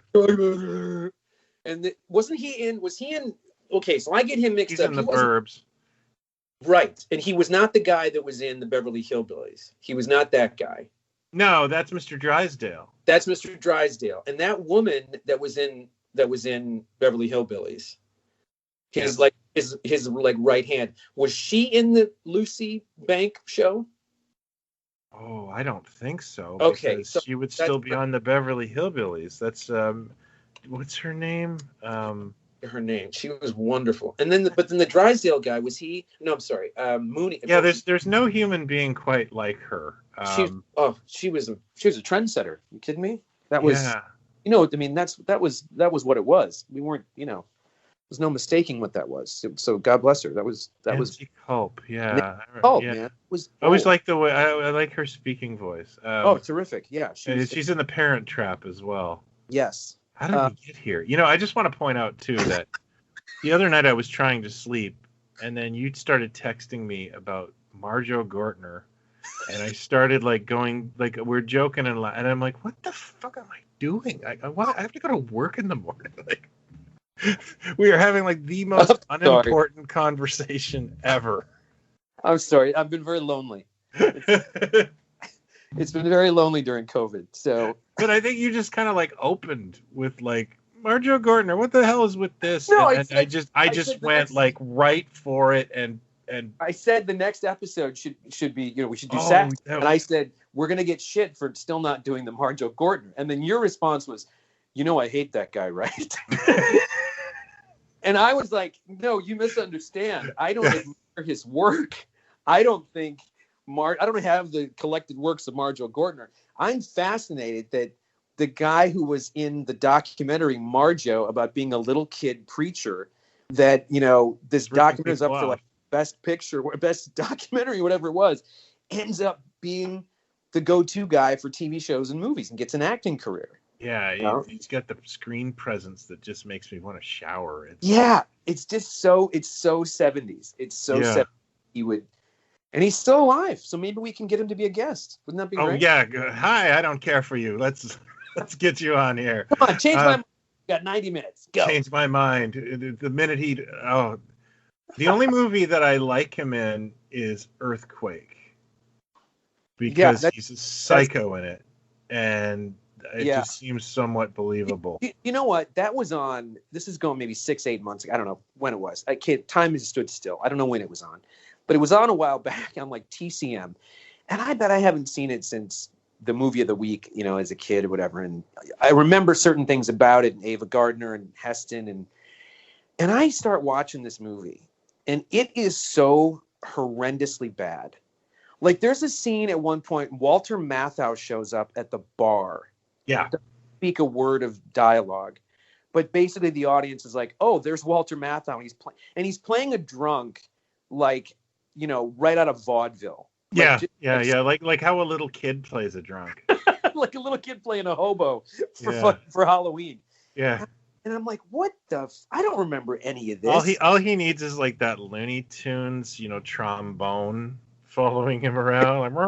And was he in? Okay, so I get him mixed up. He's in The Burbs. Right. And he was not the guy that was in the Beverly Hillbillies. He was not that guy. No, that's Mr. Drysdale. That's Mr. Drysdale. And that woman that was in Beverly Hillbillies, his right hand, was she in the Lucy Bank show? Oh, I don't think so. Okay, so she would still be on the Beverly Hillbillies. That's what's her name? Her name. She was wonderful. And then the Drysdale guy, was he? No, I'm sorry. Mooney. Yeah, there's no human being quite like her. She was a trendsetter. You kidding me? That was. Yeah. I mean, that was what it was. We weren't. There's no mistaking what that was. So God bless her. That was Culp. Yeah. Culp, yeah. man. I always like the way I like her speaking voice. Terrific. Yeah. She's in The Parent Trap as well. Yes. How did we get here? I just want to point out too that, the other night I was trying to sleep, and then you started texting me about Marjo Gortner, and I started like going like we're joking and I'm like, what the fuck am I doing? I have to go to work in the morning. Like, we are having like the most unimportant conversation ever. I'm sorry. I've been very lonely. It's been very lonely during COVID. So, but I think you just kind of like opened with like Marjo Gortner. What the hell is with this? No, and I just went like right for it and I said the next episode should be, we should do Saxon. And I said we're gonna get shit for still not doing the Marjo Gortner. And then your response was, I hate that guy, right? And I was like, no, you misunderstand. I don't admire his work. I don't think I don't have the collected works of Marjo Gortner. I'm fascinated that the guy who was in the documentary Marjo about being a little kid preacher, that, this documentary is up for like best picture, best documentary, whatever it was, ends up being the go-to guy for TV shows and movies and gets an acting career. Yeah, he's got the screen presence that just makes me want to shower. It's just it's so 70s. It's so 70s. He would. And he's still alive, so maybe we can get him to be a guest. Wouldn't that be great? Oh, yeah. Hi, I don't care for you. Let's get you on here. Come on, change my mind. You got 90 minutes. Go. Change my mind. The minute the only movie that I like him in is Earthquake. Because he's a psycho in it. And it just seems somewhat believable. You know what? That was on, this is going maybe 6-8 months ago. I don't know when it was. Time has stood still. I don't know when it was on. But it was on a while back on like TCM. And I bet I haven't seen it since the movie of the week, as a kid or whatever. And I remember certain things about it, and Ava Gardner and Heston. And I start watching this movie, and it is so horrendously bad. Like, there's a scene at one point, Walter Matthau shows up at the bar. Yeah. Doesn't speak a word of dialogue. But basically the audience is like, oh, there's Walter Matthau. And he's playing a drunk, like, right out of vaudeville. Like how a little kid plays a drunk. Like a little kid playing a hobo for Halloween. Yeah. And I'm like, what I don't remember any of this. All he needs is like that Looney Tunes, trombone following him around. Like,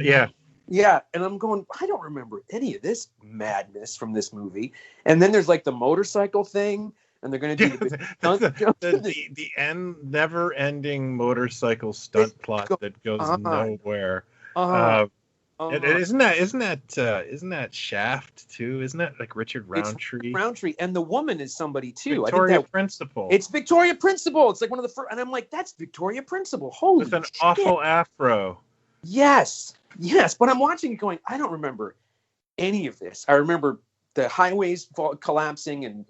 yeah. Yeah, and I'm going, I don't remember any of this madness from this movie. And then there's like the motorcycle thing. And they're going to do the never-ending motorcycle stunt plot that goes nowhere. Isn't that Shaft too? Isn't that like Richard Roundtree? It's Roundtree, and the woman is somebody too. Victoria Principal. It's Victoria Principal. It's like one of the first, and I'm like, that's Victoria Principal. Holy with an awful afro. Yes, but I'm watching it going, I don't remember any of this. I remember the highways collapsing and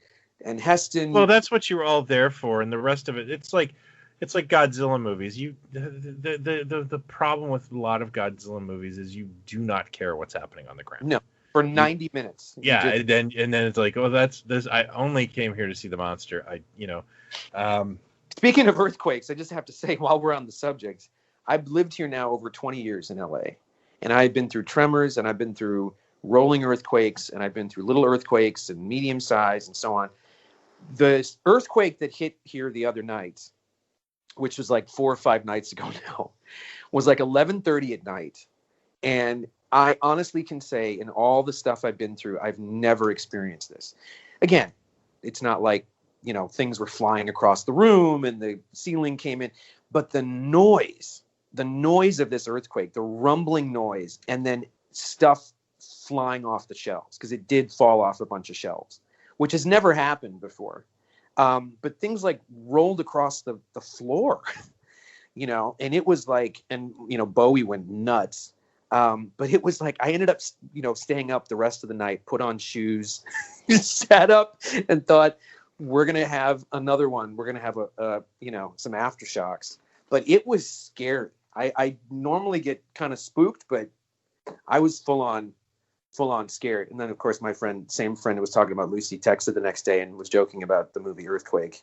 Heston. Well, that's what you were all there for, and the rest of it's like Godzilla movies. The problem with a lot of Godzilla movies is you do not care what's happening on the ground. No, for 90 minutes. Yeah, and then it's like, oh, that's this. I only came here to see the monster. Speaking of earthquakes, I just have to say, while we're on the subject, I've lived here now over 20 years in LA, and I've been through tremors, and I've been through rolling earthquakes, and I've been through little earthquakes and medium size and so on. The earthquake that hit here the other night, which was like 4 or 5 nights ago now, was like 11:30 at night. And I honestly can say, in all the stuff I've been through, I've never experienced this. Again, it's not like, things were flying across the room and the ceiling came in, but the noise of this earthquake, the rumbling noise, and then stuff flying off the shelves, because it did fall off a bunch of shelves, which has never happened before. But things like rolled across the floor, and it was like, and, Bowie went nuts. But it was like, I ended up, staying up the rest of the night, put on shoes, sat up and thought, we're going to have another one. We're going to have some aftershocks. But it was scary. I normally get kind of spooked, but I was full on scared. And then, of course, my same friend who was talking about Lucy, texted the next day and was joking about the movie Earthquake.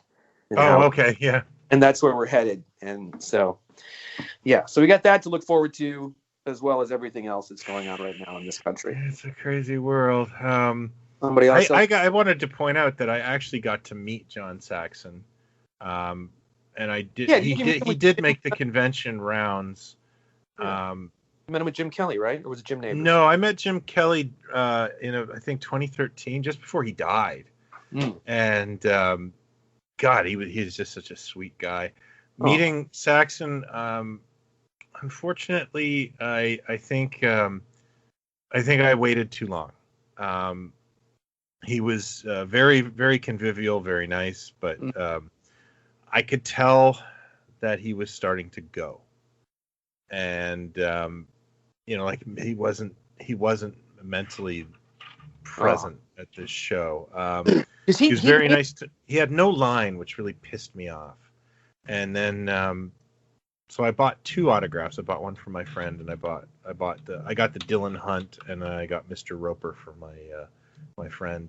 Okay, yeah. And that's where we're headed. And so, yeah. So we got that to look forward to, as well as everything else that's going on right now in this country. It's a crazy world. Somebody else. I wanted to point out that I actually got to meet John Saxon, and I did. Yeah, he did make the convention rounds. Yeah. You met him with Jim Kelly, right? Or was it Jim Neighbors? No, I met Jim Kelly in I think 2013, just before he died. And God, he's just such a sweet guy. Meeting Saxon, unfortunately, I think I waited too long. He was very, very convivial, very nice, but I could tell that he was starting to go, and like he wasn't mentally present at this show. He was very nice. He had no line, which really pissed me off. And then, so I bought 2 autographs. I bought one for my friend, and I got the Dylan Hunt, and I got Mr. Roper for my friend.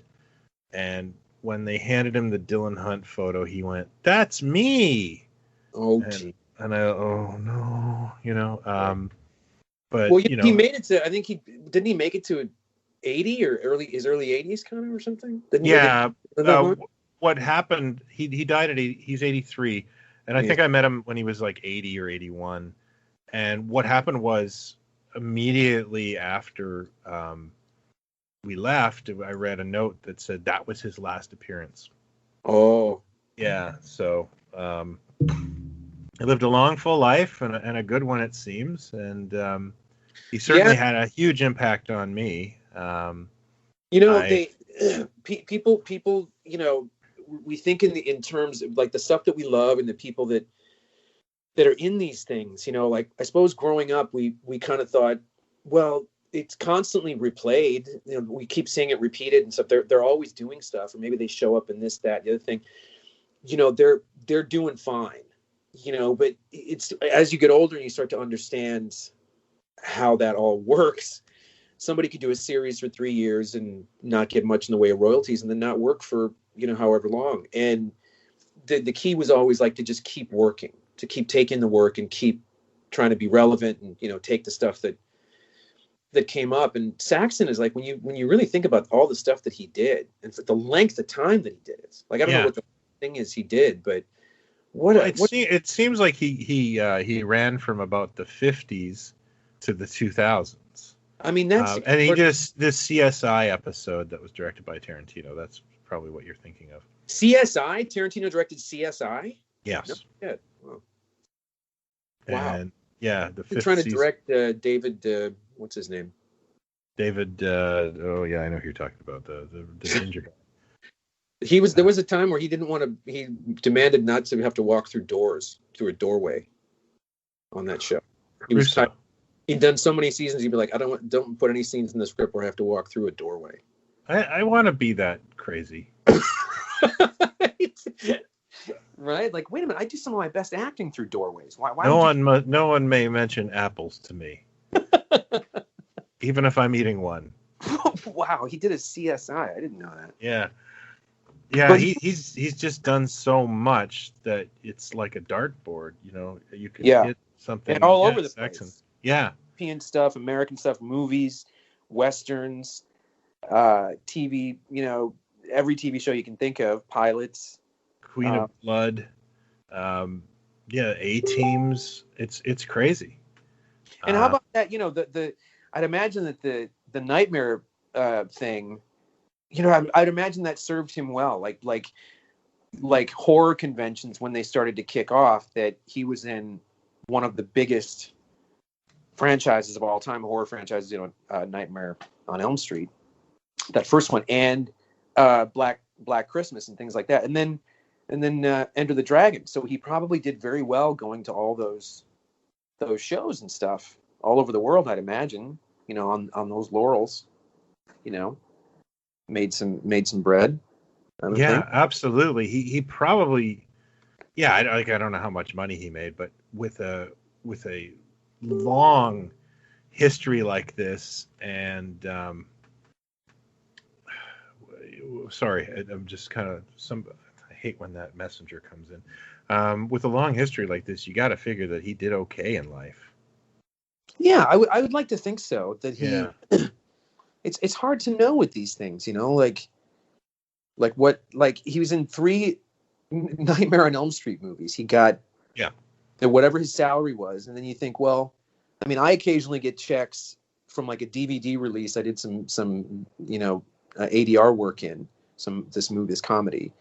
And when they handed him the Dylan Hunt photo, he went, "That's me." And oh no, but he made it to. I think didn't he make it to 80 or his early 80s kind of or something? What happened? He died at 80, he's 83, and I think I met him when he was like 80 or 81. And what happened was immediately after we left, I read a note that said that was his last appearance. Oh, yeah. So he lived a long, full life and a good one, it seems, and he certainly had a huge impact on me. People, we think in terms of like the stuff that we love and the people that are in these things, like I suppose growing up, we kind of thought, well, it's constantly replayed. We keep seeing it repeated and stuff. They're always doing stuff, or maybe they show up in this, that, the other thing. They're doing fine. But it's as you get older and you start to understand how that all works. Somebody could do a series for 3 years and not get much in the way of royalties, and then not work for however long. And the key was always like to just keep working, to keep taking the work and keep trying to be relevant, and take the stuff that came up. And Saxon is like, when you really think about all the stuff that he did and for the length of time that he did it, like I don't know what the thing is he did, but it seems like he ran from about the 50s to the 2000s. I mean, that's and he just this CSI episode that was directed by Tarantino. That's probably what you're thinking of. CSI? Tarantino directed CSI? Yes. No, wow. And yeah, the fifth. Trying to direct David. What's his name? David. Oh yeah, I know who you're talking about. The ginger guy. There was a time where he didn't want to. He demanded not to have to walk through a doorway on that show. He was. He'd done so many seasons. He'd be like, don't put any scenes in the script where I have to walk through a doorway. I want to be that crazy. Right? Like, wait a minute. I do some of my best acting through doorways. Why no one may mention apples to me, even if I'm eating one. Wow, he did a CSI. I didn't know that. Yeah. But he's just done so much that it's like a dartboard. You can hit something and all over the place. Yeah. European stuff, American stuff, movies, westerns, TV, every TV show you can think of, pilots. Queen of Blood. A-Teams. It's crazy. And how about that, I'd imagine that the nightmare thing, I'd imagine that served him well. Like horror conventions when they started to kick off, that he was in one of the biggest franchises of all time, horror franchises, Nightmare on Elm Street, that first one, and Black Christmas and things like that, and then Enter the Dragon. So he probably did very well going to all those shows and stuff all over the world, I'd imagine, on those laurels, made some bread. Yeah, absolutely. He probably, I don't know how much money he made, but with a long history like this, and sorry, I'm just kind of I hate when that messenger comes in. With a long history like this, you got to figure that he did okay in life. Yeah, I would like to think so. That he it's hard to know with these things, like he was in 3 Nightmare on Elm Street movies. He got whatever his salary was, and then you think, well, I mean, I occasionally get checks from like a DVD release. I did some ADR work in this comedy,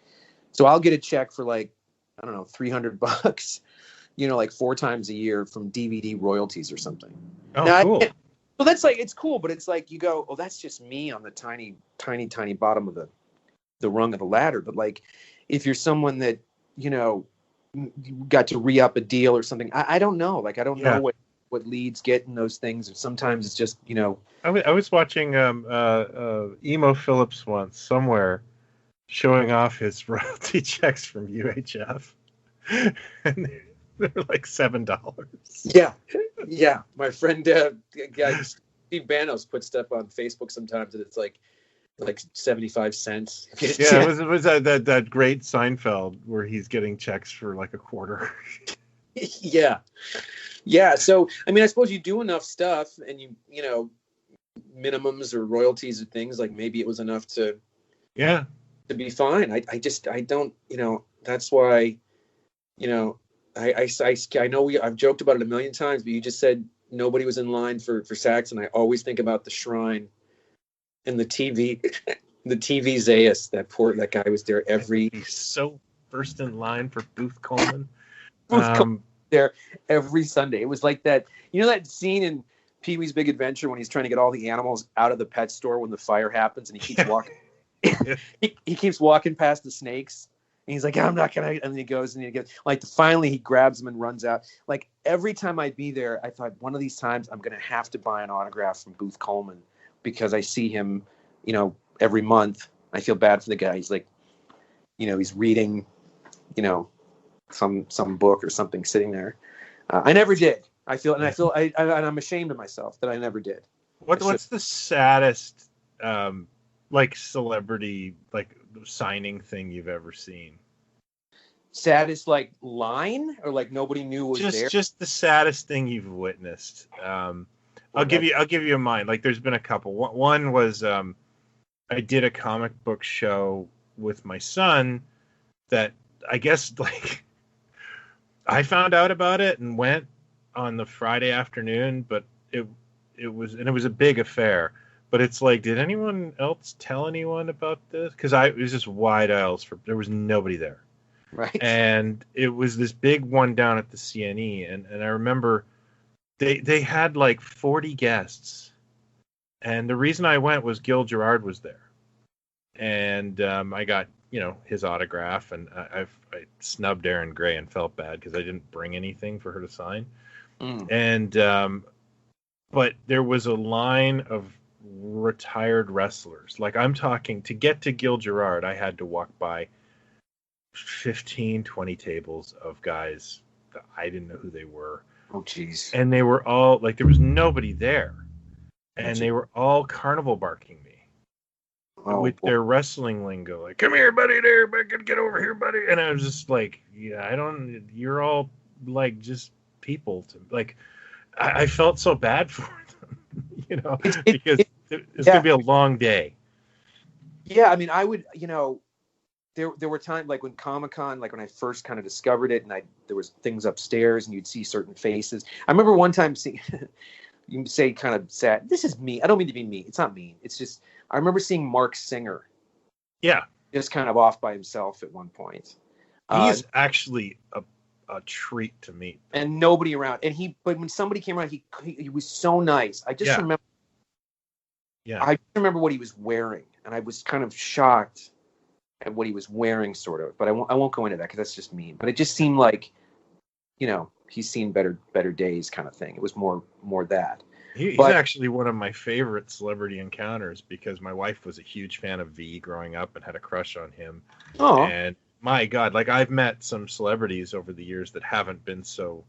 so I'll get a check for like, I don't know, $300, like 4 times a year from DVD royalties or something. Oh, now, cool. Well, that's like, it's cool, but it's like you go, oh, that's just me on the tiny, tiny, tiny bottom of the rung of the ladder. But like, if you're someone that, got to re-up a deal or something, I don't know. Like, I don't know what leads get in those things. And sometimes it's just, I was watching Emo Phillips once somewhere showing off his royalty checks from UHF. And they're like $7. Yeah. My friend, guy Steve Banos puts stuff on Facebook sometimes, and it's like 75 cents. Yeah, it was that great Seinfeld where he's getting checks for like a quarter. Yeah. So, I mean, I suppose you do enough stuff, and you minimums or royalties or things, like maybe it was enough to be fine. I don't, that's why, I know I've joked about it a million times, but you just said nobody was in line for Saxon. I always think about the shrine and the TV, the TV Zayas. That guy was there he's so first in line for Booth Coleman. There every Sunday. It was like that. That scene in Pee-wee's Big Adventure when he's trying to get all the animals out of the pet store when the fire happens, and he keeps walking. he keeps walking past the snakes. And he's like, I'm not going to, and then he goes and he gets, like, finally he grabs them and runs out. Like, every time I'd be there, I thought, one of these times I'm going to have to buy an autograph from Booth Coleman, because I see him, every month. I feel bad for the guy. He's like, he's reading, some book or something sitting there. I never did. I'm ashamed of myself that I never did. What's the saddest, like, celebrity, like, signing thing you've ever seen? Saddest, like, line, or like nobody knew was there? Just the saddest thing you've witnessed. I'll give you a mine. Like, there's been a couple. One was I did a comic book show with my son that I guess, like, I found out about it and went on the Friday afternoon, but it was a big affair. But it's like, did anyone else tell anyone about this? Because it was just wide aisles, there was nobody there. Right. And it was this big one down at the CNE. And I remember they had like 40 guests. And the reason I went was Gil Gerard was there. And I got, his autograph. And I snubbed Erin Gray and felt bad because I didn't bring anything for her to sign. And but there was a line of retired wrestlers. Like, I'm talking, to get to Gil Gerard, I had to walk by 15, 20 tables of guys that I didn't know who they were. Oh, jeez. And they were all, like, there was nobody there. And they were all carnival barking me with their wrestling lingo. Like, come here, buddy, there, get over here, buddy. And I was just like, you're all, like, just people. Like, I felt so bad for them, because it's going to be a long day. Yeah, I mean, I would, there were times, like, when Comic-Con, like, when I first kind of discovered it, and there was things upstairs, and you'd see certain faces. I remember one time seeing, you say kind of sad, this is me. I don't mean to be mean. It's not mean. It's just, I remember seeing Mark Singer. Yeah. Just kind of off by himself at one point. He is actually a treat to meet. And nobody around. But when somebody came around, he was so nice. I just remember. Yeah. I remember what he was wearing, and I was kind of shocked at what he was wearing, sort of. But I won't go into that because that's just mean. But it just seemed like, he's seen better days, kind of thing. It was more that. He's actually one of my favorite celebrity encounters because my wife was a huge fan of V growing up and had a crush on him. Oh. And my God, like, I've met some celebrities over the years that haven't been so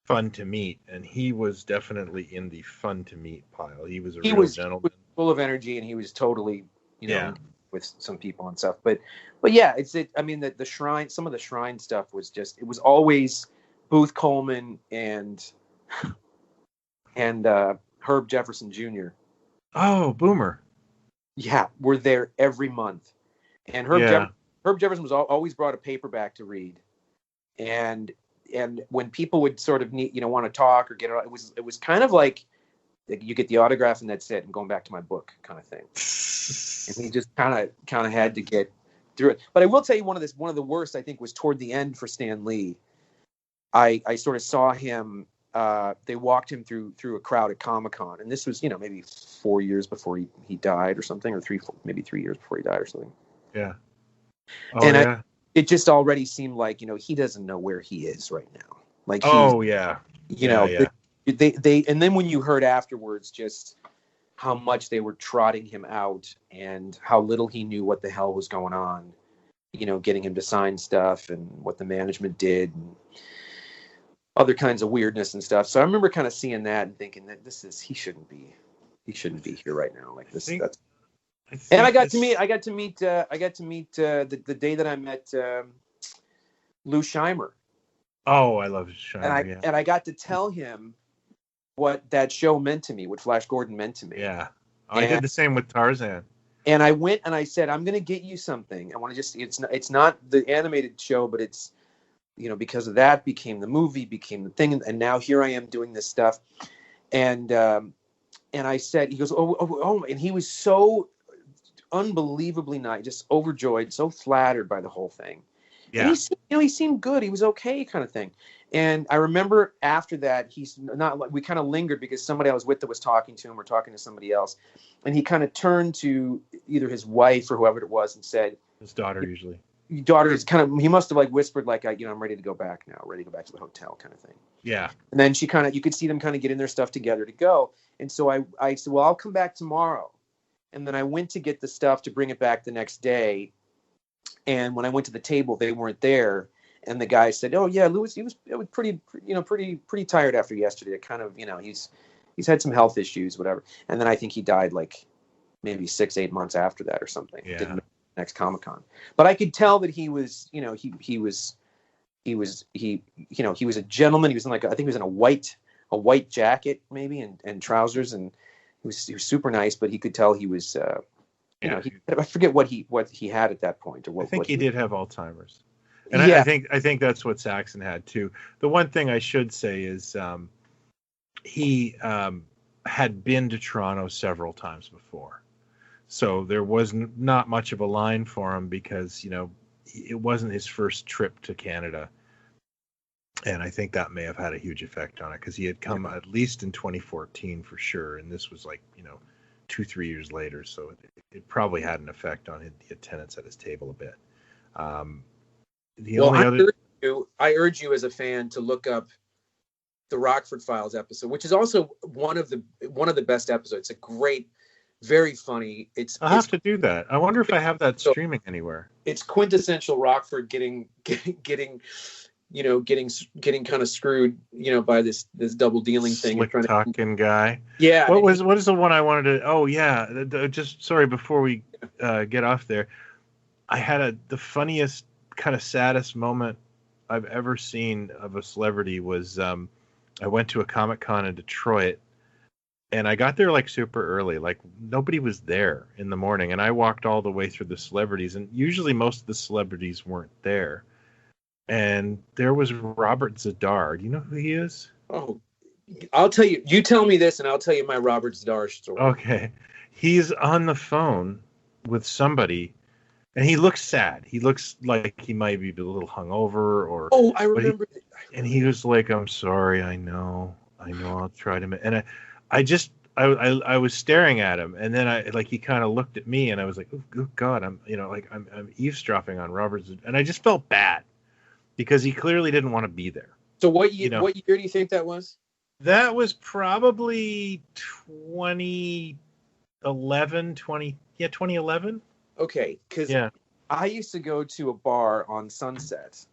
fun to meet, and he was definitely in the fun to meet pile. He was real gentleman. He was full of energy, and he was totally, with some people and stuff. But yeah, I mean, the shrine, some of the shrine stuff was just, it was always Booth Coleman and Herb Jefferson Jr. Oh, Boomer. Yeah, were there every month. And Herb Jefferson was always brought a paperback to read. And when people would sort of need, want to talk or get it was kind of like you get the autograph and that's it, and going back to my book kind of thing. And he just kind of had to get through it. But I will tell you, one of the worst, I think, was toward the end for Stan Lee. I sort of saw him. They walked him through a crowd at Comic-Con, and this was maybe 4 years before he died or something, or maybe 3 years before he died or something. Yeah. It just already seemed like he doesn't know where he is right now. Like they and then when you heard afterwards just how much they were trotting him out and how little he knew what the hell was going on, getting him to sign stuff and what the management did and other kinds of weirdness and stuff. So I remember kind of seeing that and thinking that he shouldn't be here right now. Like this. And I got to meet the day that I met Lou Scheimer. Oh, I love Scheimer. And I got to tell him what that show meant to me, what Flash Gordon meant to me. Yeah. I did the same with Tarzan. And I went and I said, I'm going to get you something. I want to it's not the animated show, but it's, because of that became the movie, became the thing. And now here I am doing this stuff. And I said, he goes, oh, and he was so unbelievably nice, just overjoyed, so flattered by the whole thing. Yeah. And he seemed good. He was okay, kind of thing. And I remember after that, we kind of lingered because somebody I was with that was talking to him or talking to somebody else. And he kind of turned to either his wife or whoever it was and said, his daughter usually. Daughter is he must have whispered I'm ready to go back now, ready to go back to the hotel kind of thing. Yeah. And then you could see them kind of getting their stuff together to go. And so I said, well, I'll come back tomorrow. And then I went to get the stuff to bring it back the next day. And when I went to the table, they weren't there. And the guy said, "Oh yeah, Lewis, he was pretty tired after yesterday. It kind of, he's had some health issues, whatever." And then I think he died like maybe 6-8 months after that or something. Yeah. Didn't make the next Comic-Con. But I could tell that he was, he was a gentleman. He was in I think he was in a white jacket maybe and trousers, and he was super nice. But he could tell he was, I forget what he had at that point or what. I think he did have Alzheimer's. And yeah. I think that's what Saxon had too. The one thing I should say is he had been to Toronto several times before, so there was not much of a line for him because it wasn't his first trip to Canada, and I think that may have had a huge effect on it because he had come at least in 2014 for sure, and this was 2-3 years later, so it probably had an effect on the attendance at his table a bit. I urge you as a fan to look up the Rockford Files episode, which is also one of the best episodes. It's a great, very funny. I'll have to do that. I wonder if I have that streaming anywhere. It's quintessential Rockford getting kind of screwed, by this double dealing thing. Slick talking guy. Yeah. What is the one I wanted to? Oh yeah. Just sorry before we get off there. I had the funniest, kind of saddest moment I've ever seen of a celebrity was I went to a Comic-Con in Detroit, and I got there super early, nobody was there in the morning, and I walked all the way through the celebrities, and usually most of the celebrities weren't there, and there was Robert Zadar. Do you know who he is? Oh, I'll tell you. You tell me this, and I'll tell you my Robert Zadar story. Okay, he's on the phone with somebody. And he looks sad. He looks like he might be a little hungover, or. Oh, I remember. And he was like, "I'm sorry. I know. I'll try to." And I was staring at him, and then he kind of looked at me, and I was like, "Oh God, I'm eavesdropping on Robert's," and I just felt bad because he clearly didn't want to be there. So what year? What year do you think that was? That was probably 2011. 2011. Okay, because I used to go to a bar on Sunset,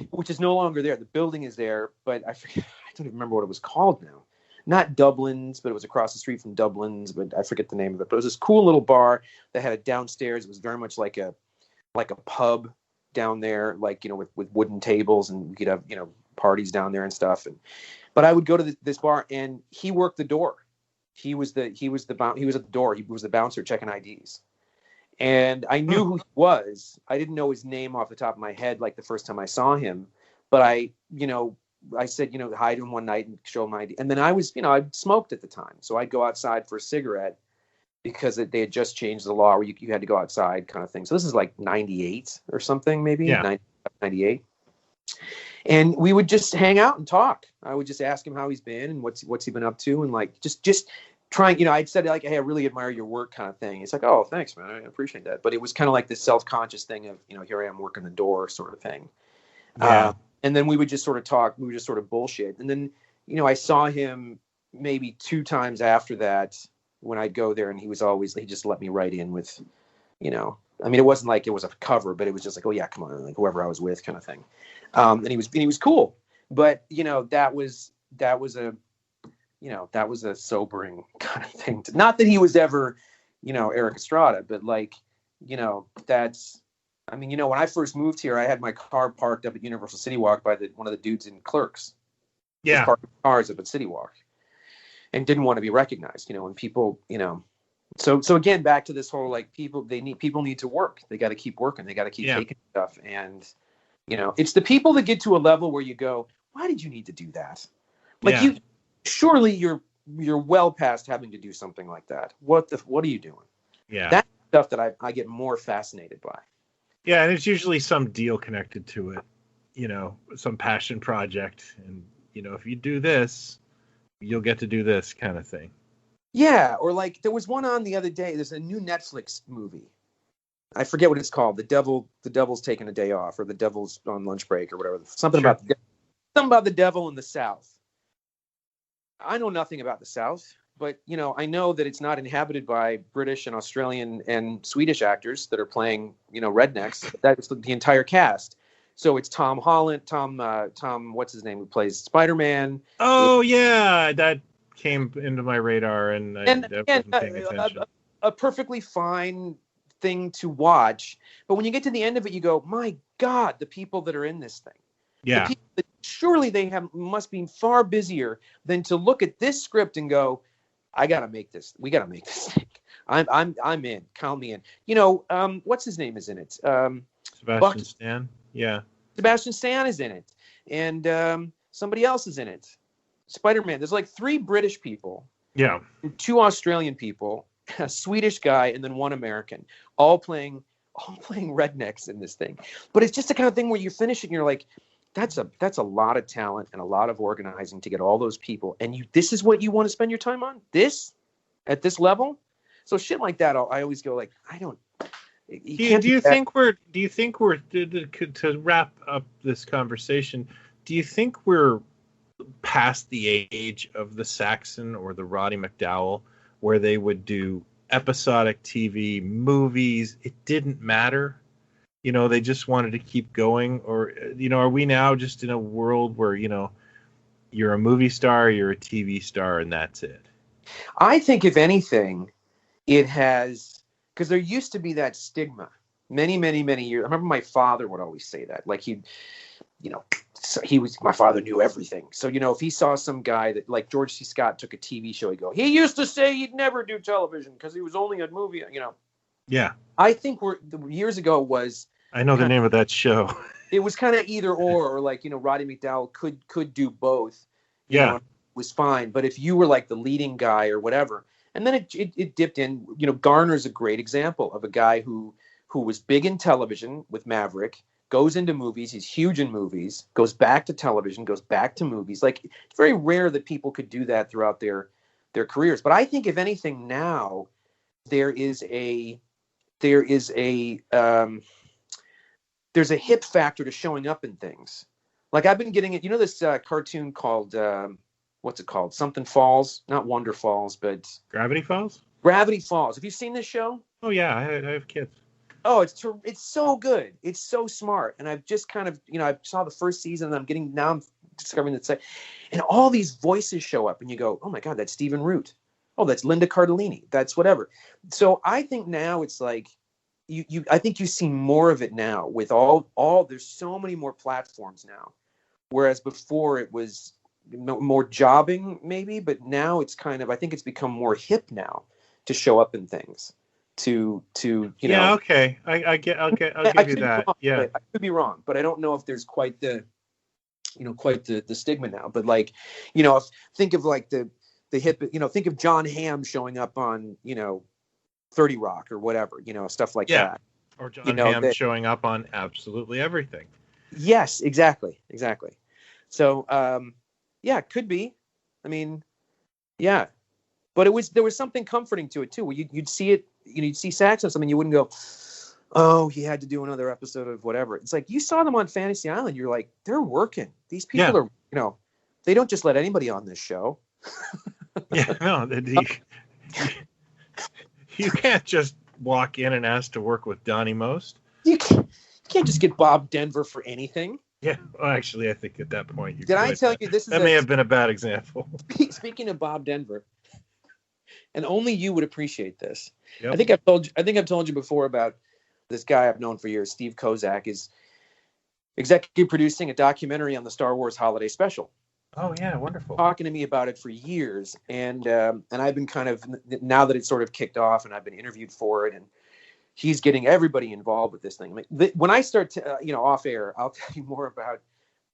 which is no longer there. The building is there, but I don't even remember what it was called now. Not Dublin's, but it was across the street from Dublin's, but I forget the name of it. But it was this cool little bar that had a downstairs. It was very much like a pub down there, with wooden tables, and you could have parties down there and stuff. But I would go to this bar, and he worked the door. He was at the door. He was the bouncer checking IDs. And I knew who he was. I didn't know his name off the top of my head like the first time I saw him, but I said, hi to him one night and show him my ID. And then I smoked at the time, so I'd go outside for a cigarette because they had just changed the law where you had to go outside, kind of thing. So this is like 98 or something, maybe. Yeah. 98. And we would just hang out and talk. I would just ask him how he's been and what's he been up to, and like just trying, I'd said like, hey, I really admire your work, kind of thing. It's like, oh, thanks, man, I appreciate that. But it was kind of like this self-conscious thing of, here I am working the door sort of thing. Yeah. And then we would just sort of talk. We would just sort of bullshit. And then, I saw him maybe 2 times after that when I'd go there, and he just let me write in with, it wasn't like it was a cover, but it was just like, oh yeah, come on, like whoever I was with, kind of thing. And he was cool. But, that was a sobering kind of thing. Not that he was ever, Eric Estrada, but like, that's, when I first moved here, I had my car parked up at Universal City Walk by one of the dudes in Clerks. Yeah. Parked cars up at City Walk and didn't want to be recognized, and people, so again, back to this whole, like, people need to work. They got to keep working. They got to keep taking stuff. And, it's the people that get to a level where you go, why did you need to do that? Like surely you're well past having to do something like that. What are you doing? Yeah. That's stuff that I get more fascinated by. Yeah. And it's usually some deal connected to it, some passion project. And, if you do this, you'll get to do this kind of thing. Yeah. Or like there was one on the other day. There's a new Netflix movie. I forget what it's called. The Devil's taking a day off, or the Devil's on lunch break, or whatever. Something about the devil in the South. I know nothing about the South, but, I know that it's not inhabited by British and Australian and Swedish actors that are playing, rednecks. That's the entire cast. So it's Tom Holland, Tom, what's his name, who plays Spider-Man. Oh, yeah, that came into my radar, and I wasn't paying attention. A perfectly fine thing to watch, but when you get to the end of it, you go, my God, the people that are in this thing. Yeah. The people that, surely they must be far busier than to look at this script and go, I gotta make this. We gotta make this thing. I'm in. Count me in. What's his name is in it? Sebastian Stan. Yeah. Sebastian Stan is in it, and somebody else is in it. Spider-Man. There's like 3 British people. Yeah. 2 Australian people, a Swedish guy, and then 1 American, all playing rednecks in this thing. But it's just the kind of thing where you finish it and you're like, that's a lot of talent and a lot of organizing to get all those people. And this is what you want to spend your time on? This? At this level? So shit like that, I always go like, I don't. Do you think we're to wrap up this conversation, do you think we're past the age of the Saxon or the Roddy McDowall, where they would do episodic TV, movies? It didn't matter. They just wanted to keep going. Or, are we now just in a world where, you're a movie star, you're a TV star, and that's it? I think, if anything, it has, because there used to be that stigma many, many, many years. I remember my father would always say that. Like my father knew everything. So, if he saw some guy that, like George C. Scott took a TV show, he'd go, he used to say he'd never do television because he was only a movie, Yeah. I think years ago was, I know the name of that show. It was kind of either or like, Roddy McDowall could do both. Yeah. It was fine. But if you were like the leading guy or whatever, and then it dipped in, Garner's a great example of a guy who was big in television with Maverick, goes into movies, he's huge in movies, goes back to television, goes back to movies. Like, it's very rare that people could do that throughout their careers. But I think, if anything, now there's a hip factor to showing up in things. Like, I've been getting it. This cartoon called, what's it called? Something Falls, not Wonder Falls, but Gravity Falls. Gravity Falls. Have you seen this show? Oh yeah, I have kids. Oh, it's so good. It's so smart. And I've just kind of, I saw the first season, and now I'm discovering that, and all these voices show up, and you go, oh my God, that's Stephen Root. Oh, that's Linda Cardellini. That's whatever. So I think now it's like, I think you see more of it now with all there's so many more platforms now. Whereas before it was, more jobbing maybe, but now it's kind of, I think it's become more hip now to show up in things. To yeah, okay, I'll give you that. Wrong, yeah, I could be wrong, but I don't know if there's quite the stigma now. But like, think of like the hip, think of John Hamm showing up on 30 Rock or whatever, stuff like that. Or John Hamm showing up on absolutely everything. Yes, exactly. So it could be. I mean, yeah, but there was something comforting to it too, where you'd see it. You'd see Saxon or something, you wouldn't go, oh, he had to do another episode of whatever. It's like you saw them on Fantasy Island. You're like, they're working. These people are, they don't just let anybody on this show. Yeah, no, you can't just walk in and ask to work with Donnie Most. You can't just get Bob Denver for anything. Yeah, well, actually, I think at that point, did I tell you this is that may have been a bad example. Speaking of Bob Denver, and only you would appreciate this. Yep. I think I've told you before about this guy I've known for years. Steve Kozak is executive producing a documentary on the Star Wars Holiday Special. Oh yeah, wonderful. Talking to me about it for years, and I've been kind of, now that it's sort of kicked off, and I've been interviewed for it, and he's getting everybody involved with this thing. I mean, when I start to, off air, I'll tell you more about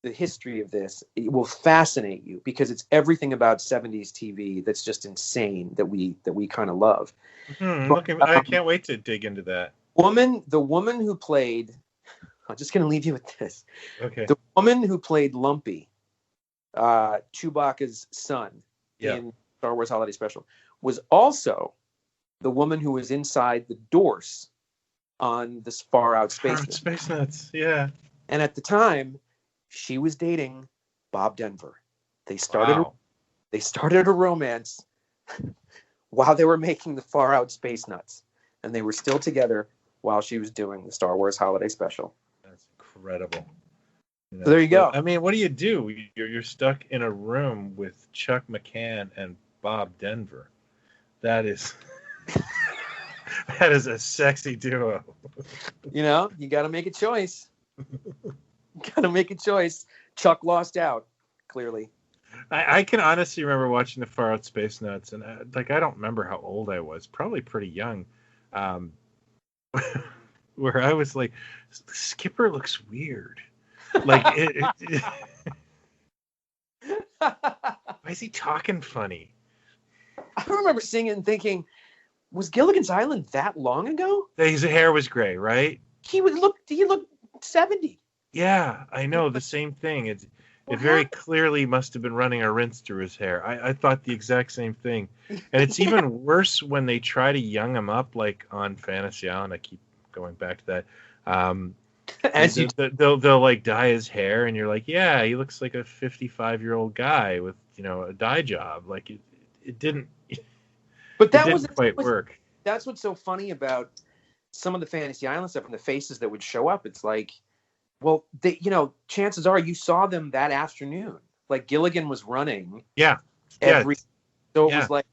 the history of this. It will fascinate you because it's everything about 70s TV that's just insane that we kind of love. I can't wait to dig into that. The woman who played, I'm just going to leave you with this. Okay. The woman who played Lumpy, Chewbacca's son in Star Wars Holiday Special, was also the woman who was inside the Dorse on this Far Out Space Nuts. Yeah. And at the time, she was dating Bob Denver. They started a romance while they were making the Far Out Space Nuts, and they were still together while she was doing the Star Wars Holiday Special. That's incredible. So there you go. I mean, what do? You're stuck in a room with Chuck McCann and Bob Denver. That is a sexy duo. You got to make a choice. Chuck lost out, clearly. I can honestly remember watching the Far Out Space Nuts, and I don't remember how old I was. Probably pretty young. Where I was like, Skipper looks weird. Like, why is he talking funny? I remember seeing it and thinking, was Gilligan's Island that long ago? His hair was gray, right? He looked 70. Yeah, I know, the same thing. It very clearly must have been running a rinse through his hair. I thought the exact same thing. And it's even worse when they try to young him up, like on Fantasy Island. I keep going back to that. They'll like dye his hair, and you're like, yeah, he looks like a 55-year-old guy with a dye job. Like it didn't. But that didn't quite work. That's what's so funny about some of the Fantasy Island stuff and the faces that would show up. It's like, well, they, chances are you saw them that afternoon. Like Gilligan was running. Yeah. So it was like,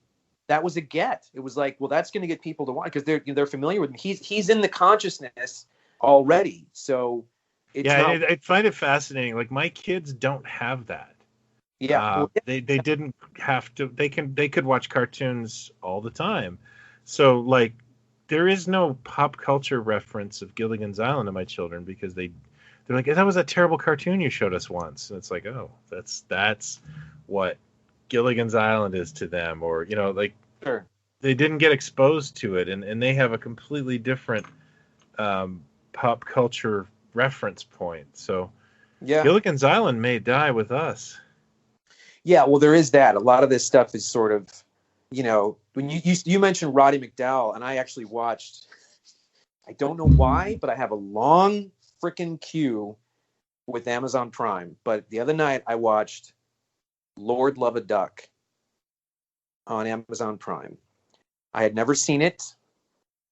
that was a get. It was like, well, that's going to get people to watch because they're familiar with him. He's in the consciousness already. So I find it fascinating. Like my kids don't have that. Yeah. They didn't have to. They could watch cartoons all the time. So like, there is no pop culture reference of Gilligan's Island to my children because they're like, that was a terrible cartoon you showed us once. And it's like, oh, that's what Gilligan's Island is to them. Or, sure. They didn't get exposed to it. And they have a completely different pop culture reference point. So yeah, Gilligan's Island may die with us. Yeah, well, there is that. A lot of this stuff is sort of, when you mentioned Roddy McDowall, and I actually watched, I don't know why, but I have a long freaking queue with Amazon Prime. But the other night I watched Lord Love a Duck on Amazon Prime. I had never seen it,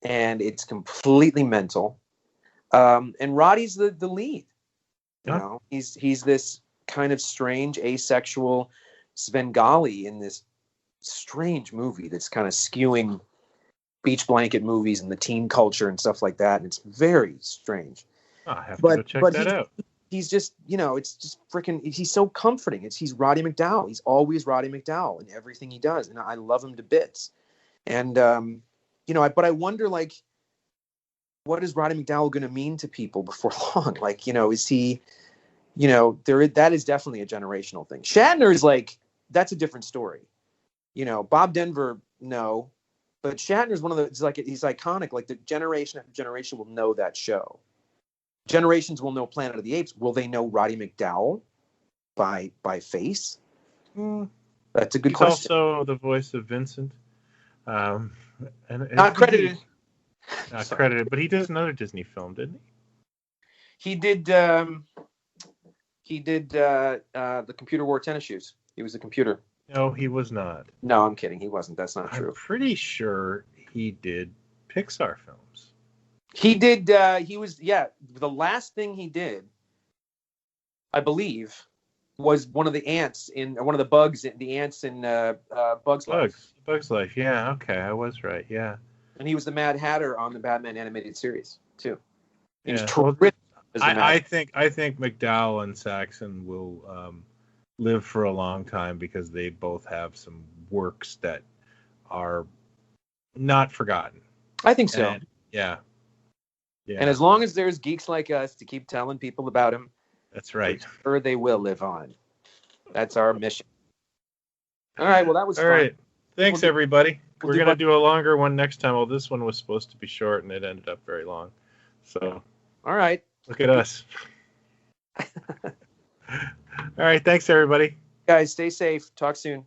and it's completely mental. And Roddy's the lead. He's this kind of strange asexual Svengali in this strange movie that's kind of skewing beach blanket movies and the teen culture and stuff like that, and it's very strange. I have to go check that out. he's just, it's just freaking, he's so comforting. He's Roddy McDowall. He's always Roddy McDowall in everything he does. And I love him to bits. And, but I wonder, like, what is Roddy McDowall going to mean to people before long? Like, is he, that is definitely a generational thing. Shatner is like, that's a different story. Bob Denver, no, but Shatner's one of the, he's iconic. Like, the generation after generation will know that show. Generations will know Planet of the Apes. Will they know Roddy McDowall by face? That's a good question. He's also the voice of Vincent. And not credited. Not credited, but he does another Disney film, didn't he? He did. The Computer Wore Tennis Shoes. He was the computer. No, he was not. No, I'm kidding. He wasn't. That's not true. I'm pretty sure he did Pixar films. He did. The last thing he did, I believe, was one of the ants in one of the bugs. The ants in Bug's Life. Bug's Life. Yeah. Okay, I was right. Yeah. And he was the Mad Hatter on the Batman animated series too. He was terrific. Well, I think McDowall and Saxon will live for a long time because they both have some works that are not forgotten. I think so. And, yeah. And as long as there's geeks like us to keep telling people about him, that's right. I'm sure they will live on. That's our mission. All right. Well, that was all fun. right. Thanks, everybody. We're going to do a longer one next time. Well, this one was supposed to be short, and it ended up very long. So, all right. Look at us. All right. Thanks, everybody. Guys, stay safe. Talk soon.